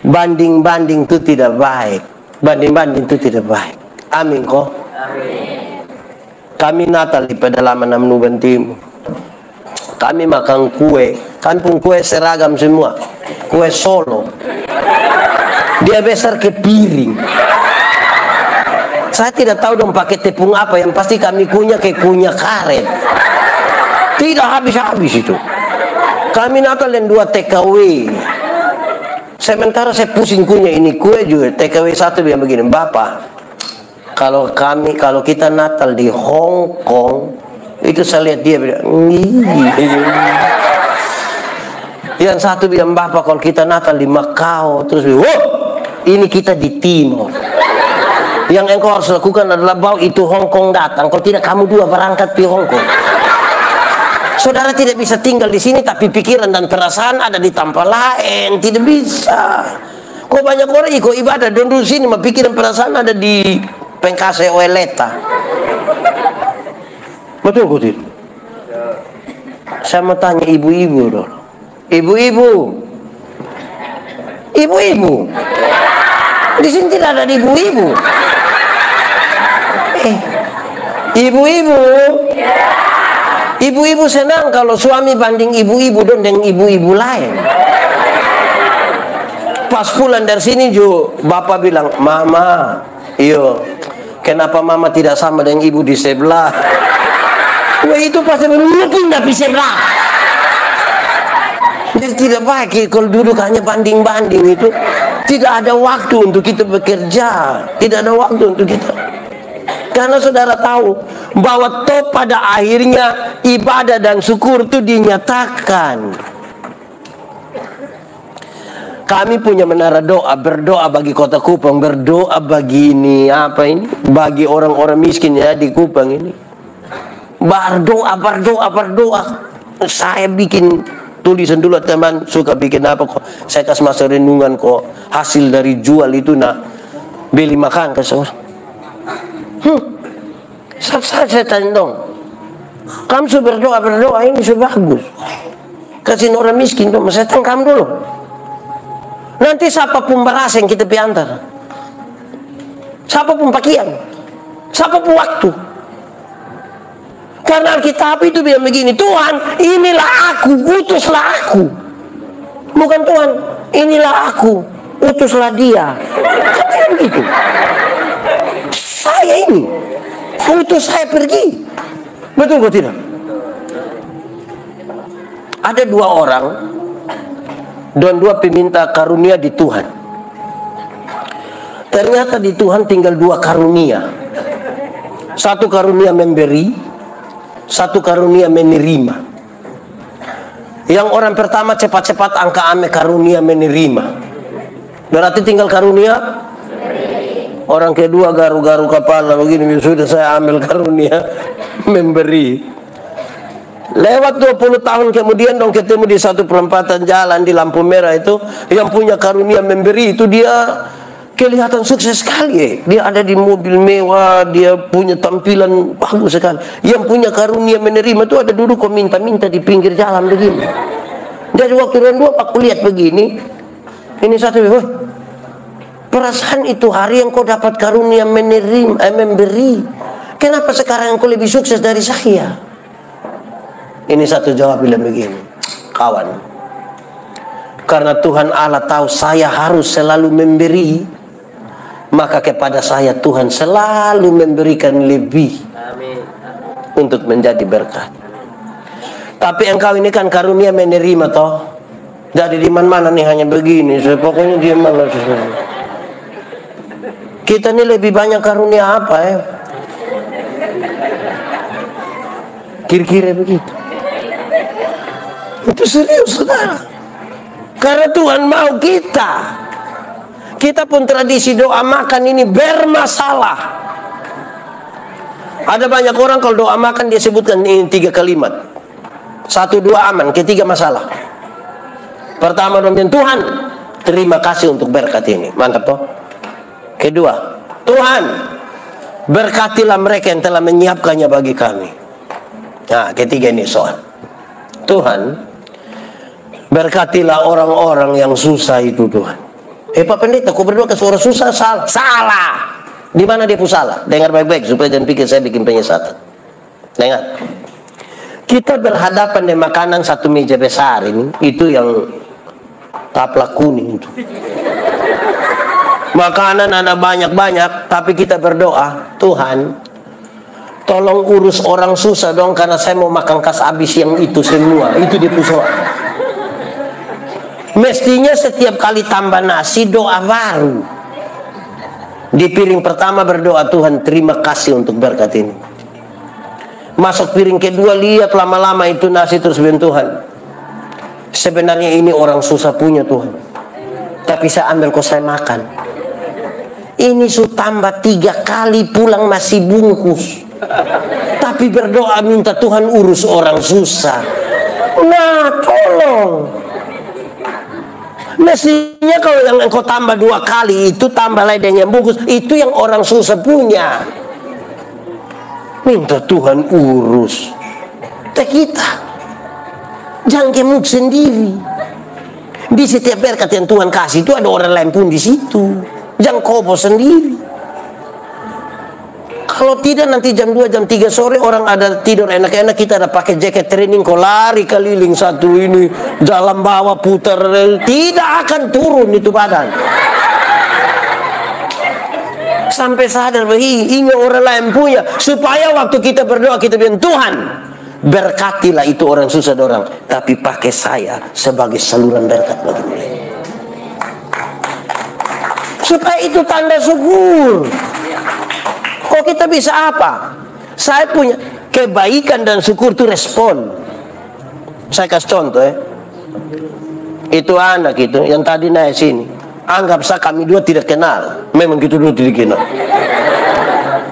Banding-banding itu tidak baik. Banding-banding itu tidak baik. Amin kok. Amin. Kami Natal di pedalaman Nuban Timur. Kami makan kue. Kampung kue seragam semua. Kue Solo. Dia besar ke piring. Saya tidak tahu dong pakai tepung apa. Yang pasti kami kunyah kayak kunyah karet. Tidak habis-habis itu. Kami Natal dan 2 TKW. Sementara saya pusing kunyah ini kue juga. TKW 1 bilang begini, Bapak, kalau kita Natal di Hong Kong, itu saya lihat dia bilang, yang satu bilang, Bapak, kalau kita Natal di Macau, terus bilang, ini kita di Timur. Yang engkau harus lakukan adalah bawa itu Hong Kong datang. Kalau tidak, kamu 2 berangkat di Hong Kong. Saudara tidak bisa tinggal di sini, tapi pikiran dan perasaan ada di tempat lain. Tidak bisa. Kok banyak orang ikut ibadah dan dulu sini, mah pikiran perasaan ada di Pengkase Oeleta. Betul kok tidak? Saya mau tanya ibu-ibu dong. Ibu-ibu. Di sini tidak ada ibu-ibu. Ibu-ibu. Ibu-ibu senang kalau suami banding ibu-ibu dong dengan ibu-ibu lain. Pas pulang dari sini juga bapak bilang, Mama, iyo, kenapa Mama tidak sama dengan ibu di sebelah? Wah, itu pasti mungkin tapi sebelah. Jadi tidak baik kalau duduk hanya banding-banding itu. Tidak ada waktu untuk kita bekerja. Tidak ada waktu untuk kita. Karena saudara tahu bahwa toh pada akhirnya ibadah dan syukur itu dinyatakan. Kami punya menara doa, berdoa bagi kota Kupang, berdoa bagi ini bagi orang-orang miskin ya di Kupang ini. Berdoa. Saya bikin tulisan dulu, teman suka bikin apa kok. Saya kasih masa renungan kok. Hasil dari jual itu beli makan ke seorang. Saya tanya dong, kamu sudah berdoa ini sudah bagus. Kasih orang miskin dong, saya tanya kamu dulu. Nanti siapa pun beras yang kita piantar. siapa pun pakaian, siapa pun waktu. Karena Alkitab itu bilang begini, Tuhan, inilah aku, utuslah aku. Bukan Tuhan, inilah aku, utuslah dia. Katanya begitu. Saya ini, utus saya pergi. Betul atau tidak? Ada dua orang dan dua peminta karunia di Tuhan. Ternyata di Tuhan tinggal dua karunia. Satu karunia memberi, satu karunia menerima. Yang orang pertama cepat-cepat angka ame karunia menerima. Berarti tinggal karunia. Orang kedua garu-garu kepala begini, sudah saya ambil karunia memberi. Lewat 20 tahun kemudian dong ketemu di satu perempatan jalan di lampu merah itu, yang punya karunia memberi itu dia kelihatan sukses sekali. Dia ada di mobil mewah, dia punya tampilan bagus sekali. Yang punya karunia menerima itu ada duduk kok minta-minta di pinggir jalan begini. Dari waktu dua aku lihat begini, ini satu, perasaan itu hari yang kau dapat karunia menerima, memberi. Kenapa sekarang kau lebih sukses dari saya? Ini satu jawab bilang begini, kawan, karena Tuhan Allah tahu saya harus selalu memberi, maka kepada saya Tuhan selalu memberikan lebih. Amin. Untuk menjadi berkat. Tapi engkau ini kan karunia menerima toh. Jadi di mana-mana nih hanya begini, pokoknya dia malas. Kita ini lebih banyak karunia apa ya? Kira-kira begitu. Itu serius, saudara. Karena Tuhan mau kita pun tradisi doa makan ini bermasalah. Ada banyak orang kalau doa makan dia sebutkan ini 3 kalimat. 1, 2 aman, ketiga masalah. Pertama dong, Tuhan terima kasih untuk berkat ini. Mantap toh. Kedua, Tuhan berkatilah mereka yang telah menyiapkannya bagi kami. Nah, ketiga ini soal. Tuhan berkatilah orang-orang yang susah itu Tuhan. Pak Pendeta, kau berdoa ke suara susah? Salah. Di mana dia pun salah? Dengar baik-baik supaya jangan pikir saya bikin penyesatan. Dengar. Kita berhadapan dengan makanan satu meja besar ini, itu yang taplak kuning itu. Makanan ada banyak-banyak, tapi kita berdoa, Tuhan, tolong urus orang susah dong, karena saya mau makan kas habis yang itu semua. Itu dia soal. Mestinya setiap kali tambah nasi doa baru. Di piring pertama berdoa, Tuhan terima kasih untuk berkat ini. Masuk piring kedua, lihat lama-lama itu nasi terus bilang, Tuhan sebenarnya ini orang susah punya Tuhan, tapi saya ambil kok saya makan. Ini sudah tambah 3 kali pulang masih bungkus. Tapi berdoa minta Tuhan urus orang susah. Nah tolong. Mestinya kalau yang engkau tambah 2 kali itu tambah lagi dengan bungkus, itu yang orang susah punya. Minta Tuhan urus. Kita jangan gemuk sendiri. Di setiap berkat yang Tuhan kasih itu ada orang lain pun di situ. Jangan kobo sendiri. Kalau tidak nanti jam 2, jam 3 sore orang ada tidur enak-enak, kita ada pakai jaket training, kau lari keliling satu ini, dalam bawah putar, tidak akan turun itu badan. Sampai sadar bahwa ini orang lain punya, supaya waktu kita berdoa kita bilang, Tuhan berkatilah itu orang susah orang, tapi pakai saya sebagai saluran berkat bagi mereka. Supaya itu tanda syukur. Kok kita bisa apa? Saya punya kebaikan dan syukur itu respon. Saya kasih contoh ya. Itu anak itu yang tadi naik sini. Anggap saya kami dua tidak kenal. Memang gitu dulu tidak kenal.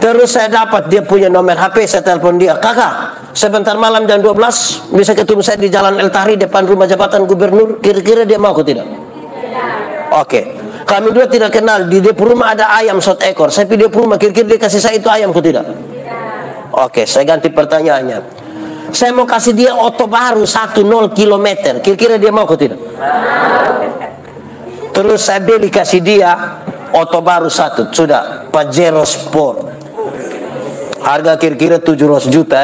Terus saya dapat dia punya nomor HP, saya telepon dia, kakak sebentar malam jam 12 bisa ketemu saya di Jalan El Tahri depan rumah jabatan gubernur. Kira-kira dia mau atau tidak? Oke. Kami dua tidak kenal. Di dia rumah ada ayam 1 ekor. Saya pilih dia rumah, kira-kira dia kasih saya itu ayam atau tidak? Oke, saya ganti pertanyaannya. Saya mau kasih dia oto baru 10 km. Kira-kira dia mau atau tidak? Terus saya beli kasih dia Oto baru satu, sudah Pajero Sport. Harga kira-kira 700 juta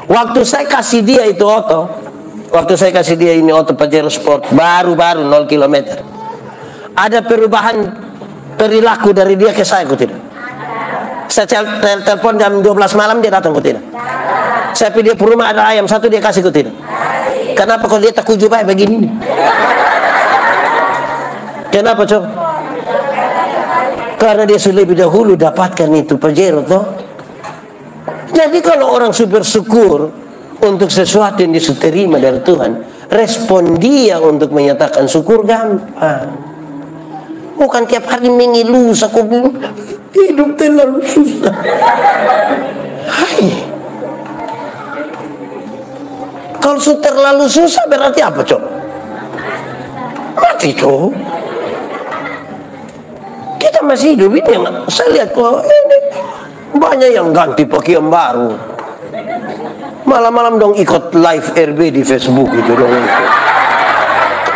Waktu saya kasih dia itu oto, waktu saya kasih dia ini oto Pajero Sport, baru-baru 0 km. Ada perubahan perilaku dari dia ke saya, tidak? Saya telepon jam 12 malam, dia datang, tidak? Saya pergi dia ke rumah, ada ayam satu, dia kasih, tidak? Kenapa kalau dia tak kuju baik begini nih? Kenapa, coba? Karena dia sudah lebih dahulu dapatkan itu Pajero, toh. Jadi kalau orang bersyukur untuk sesuatu yang diterima dari Tuhan, respon dia untuk menyatakan syukur gampang. Bukan tiap hari mengeluh, aku bilang hidup terlalu susah. Hai. Kalau terlalu susah berarti apa, Cok? Mati, Cok. Kita masih hidup ini yang saya lihat kok ini banyak yang ganti pakaian baru. Malam-malam dong ikut live RB di Facebook itu dong.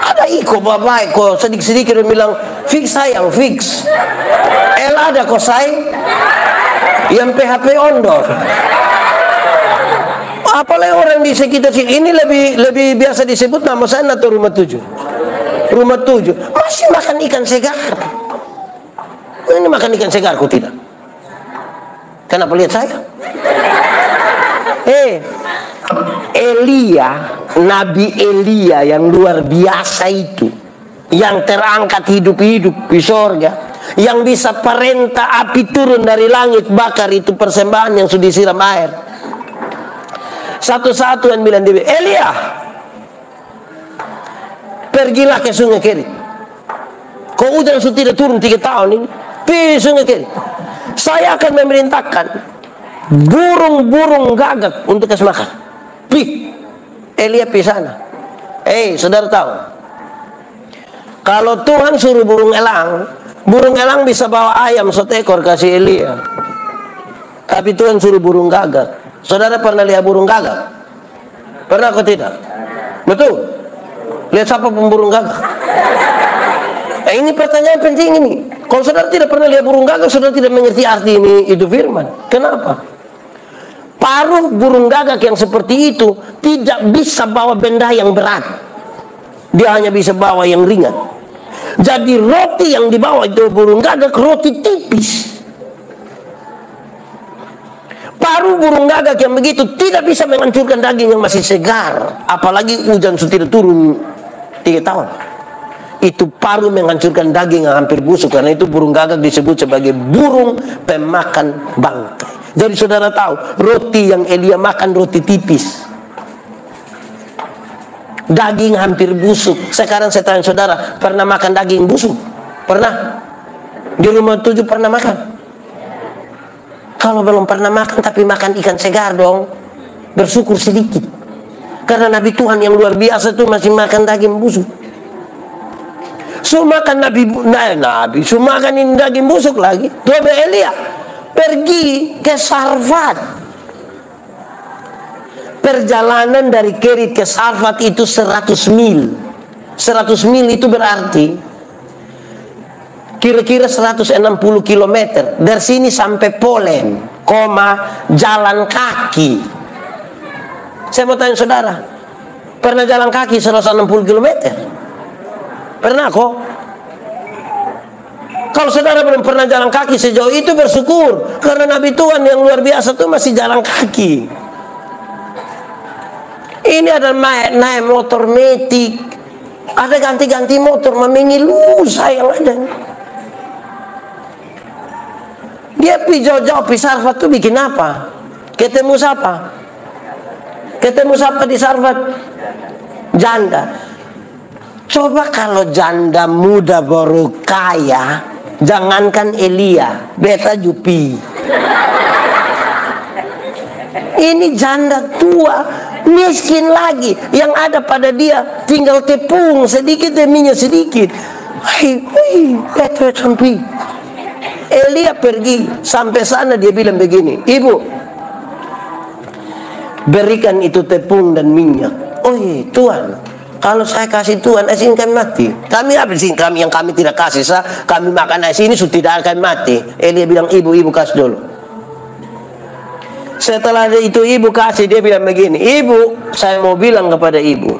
Ada ikut bapak kok sedikit-sedikit dia bilang fix sayang fix. Ada kok say yang PHP ondor. Apalagi orang di sekitar sini ini lebih biasa disebut nama saya atau rumah 7. Rumah 7 masih makan ikan segar. Ini makan ikan segar kok tidak? Kenapa lihat saya? Nabi Elia yang luar biasa itu, yang terangkat hidup-hidup di sorga, yang bisa perintah api turun dari langit bakar itu persembahan yang sudah disiram air. Satu-satu yang bilang dia, Elia, pergilah ke sungai Kerit. Kau hujan sudah tidak turun 3 tahun ini. Pergi sungai Kerit. Saya akan memerintahkan burung-burung gagak untuk kasih makan. Pergi. Elia pergi sana. Saudara tahu, kalau Tuhan suruh burung elang bisa bawa ayam 1 ekor kasih Elia. Tapi Tuhan suruh burung gagak. Saudara pernah lihat burung gagak? Pernah atau tidak? Betul? Lihat siapa pemburung gagak? Ini pertanyaan penting ini. Kalau saudara tidak pernah lihat burung gagak, saudara tidak mengerti arti ini itu firman. Kenapa? Paruh burung gagak yang seperti itu tidak bisa bawa benda yang berat. Dia hanya bisa bawa yang ringan. Jadi roti yang dibawa itu burung gagak roti tipis. Paruh burung gagak yang begitu tidak bisa menghancurkan daging yang masih segar. Apalagi hujan sudah turun 3 tahun. Itu paruh menghancurkan daging yang hampir busuk. Karena itu burung gagak disebut sebagai burung pemakan bangkai. Jadi saudara tahu, roti yang Elia makan roti tipis, daging hampir busuk. Sekarang saya tanya saudara, pernah makan daging busuk? Pernah? Di rumah 7 pernah makan? Kalau belum pernah makan tapi makan ikan segar dong, bersyukur sedikit. Karena Nabi Tuhan yang luar biasa itu masih makan daging busuk. Makan makan ini daging busuk lagi. Coba Elia pergi ke Sarfat. Perjalanan dari Kerit ke Sarfat itu 100 mil. 100 mil itu berarti kira-kira 160 km. Dari sini sampai Polen, jalan kaki. Saya mau tanya saudara, pernah jalan kaki 160 km? Pernah kok? Kalau saudara belum pernah jalan kaki sejauh itu bersyukur. Karena Nabi Tuhan yang luar biasa itu masih jalan kaki. Ini ada naik motor metik. Ada ganti-ganti motor memengilu sayang ada. Dia pergi jauh-jauh pergi Sarfat itu bikin apa? Ketemu siapa? Ketemu siapa di Sarfat? Janda. Coba kalau janda muda baru kaya, jangankan Elia, beta Jupi. Ini janda tua, miskin lagi. Yang ada pada dia tinggal tepung sedikit dan minyak sedikit. Beta Jupi. Elia pergi sampai sana, dia bilang begini, ibu, berikan itu tepung dan minyak. Tuhan, Kalau saya kasih Tuhan, nasi ini kami mati. Kami apa sih? Kami yang kami tidak kasih, kami makan nasi ini sudah tidak akan mati. Elia bilang, ibu kasih dulu. Setelah itu ibu kasih, dia bilang begini, ibu, saya mau bilang kepada ibu.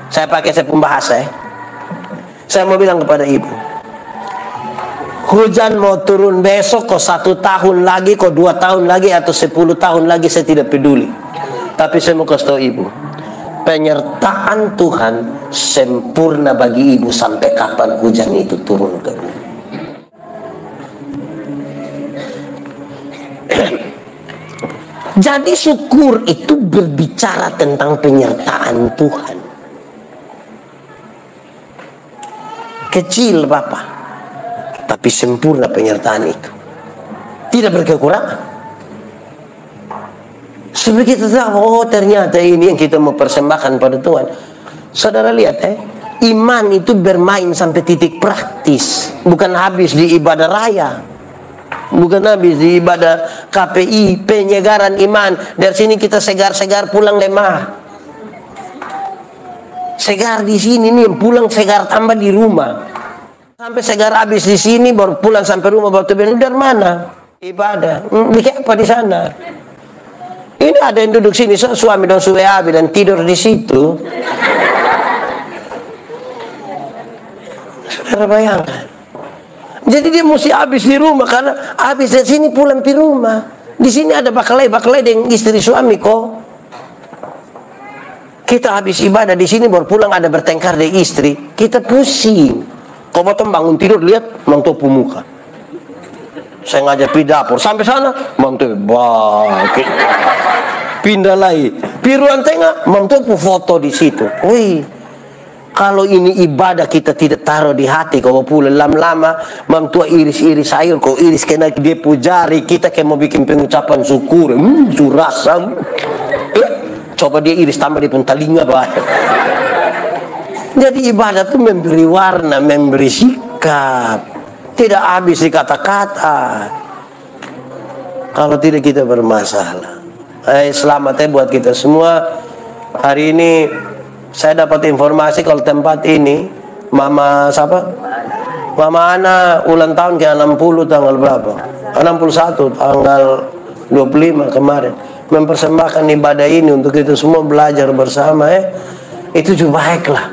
Saya pakai saya pembahasa ya. Saya mau bilang kepada ibu, hujan mau turun besok, kok 1 tahun lagi, kok 2 tahun lagi, atau 10 tahun lagi, saya tidak peduli. Tapi saya mau kasih tahu ibu, penyertaan Tuhan sempurna bagi ibu sampai kapan hujan itu turun ke bumi. Jadi syukur itu berbicara tentang penyertaan Tuhan. Kecil Bapak, tapi sempurna penyertaan itu. Tidak berkekurangan. Sebab kita tahu, oh ternyata ini yang kita mau persembahkan pada Tuhan. Saudara lihat iman itu bermain sampai titik praktis. Bukan habis di ibadah raya. Bukan habis di ibadah KPI, penyegaran iman. Dari sini kita segar-segar pulang lemah. Segar di sini nih, pulang segar tambah di rumah. Sampai segar habis di sini, baru pulang sampai rumah, baru bilang, dari mana? Ibadah. Bikin apa di sana? Ini ada yang duduk sini, suami dan suami dan tidur di situ. Saudara bayangkan. Jadi dia mesti habis di rumah, karena habis dari sini pulang di rumah. Di sini ada bakalai dengan istri suami kok. Kita habis ibadah di sini baru pulang, ada bertengkar dengan istri, kita pusing. Kau mau bangun tidur lihat mantu muka. Saya ngajak pergi dapur sampai sana, mantu bangkit. Pindah lagi. Di ruang tengah, mantu foto di situ. Wih, kalau ini ibadah kita tidak taruh di hati, kau pulang lama-lama, mantu iris-iris sayur, kau iris kena dia pujari, kita kayak mau bikin pengucapan syukur, curasam. Coba dia iris tambah di pentalinga banyak. Jadi ibadah itu memberi warna, memberi sikap. Tidak habis di kata-kata. Kalau tidak kita bermasalah. Selamat buat kita semua. Hari ini saya dapat informasi kalau tempat ini Mama siapa? Mama Ana ulang tahun ke 60 tanggal berapa? 61 tanggal 25 kemarin. Mempersembahkan ibadah ini untuk kita semua belajar bersama itu juga baiklah.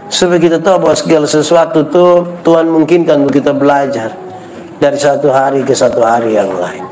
Supaya kita tahu bahwa segala sesuatu tuh Tuhan mungkinkan untuk kita belajar dari satu hari ke satu hari yang lain.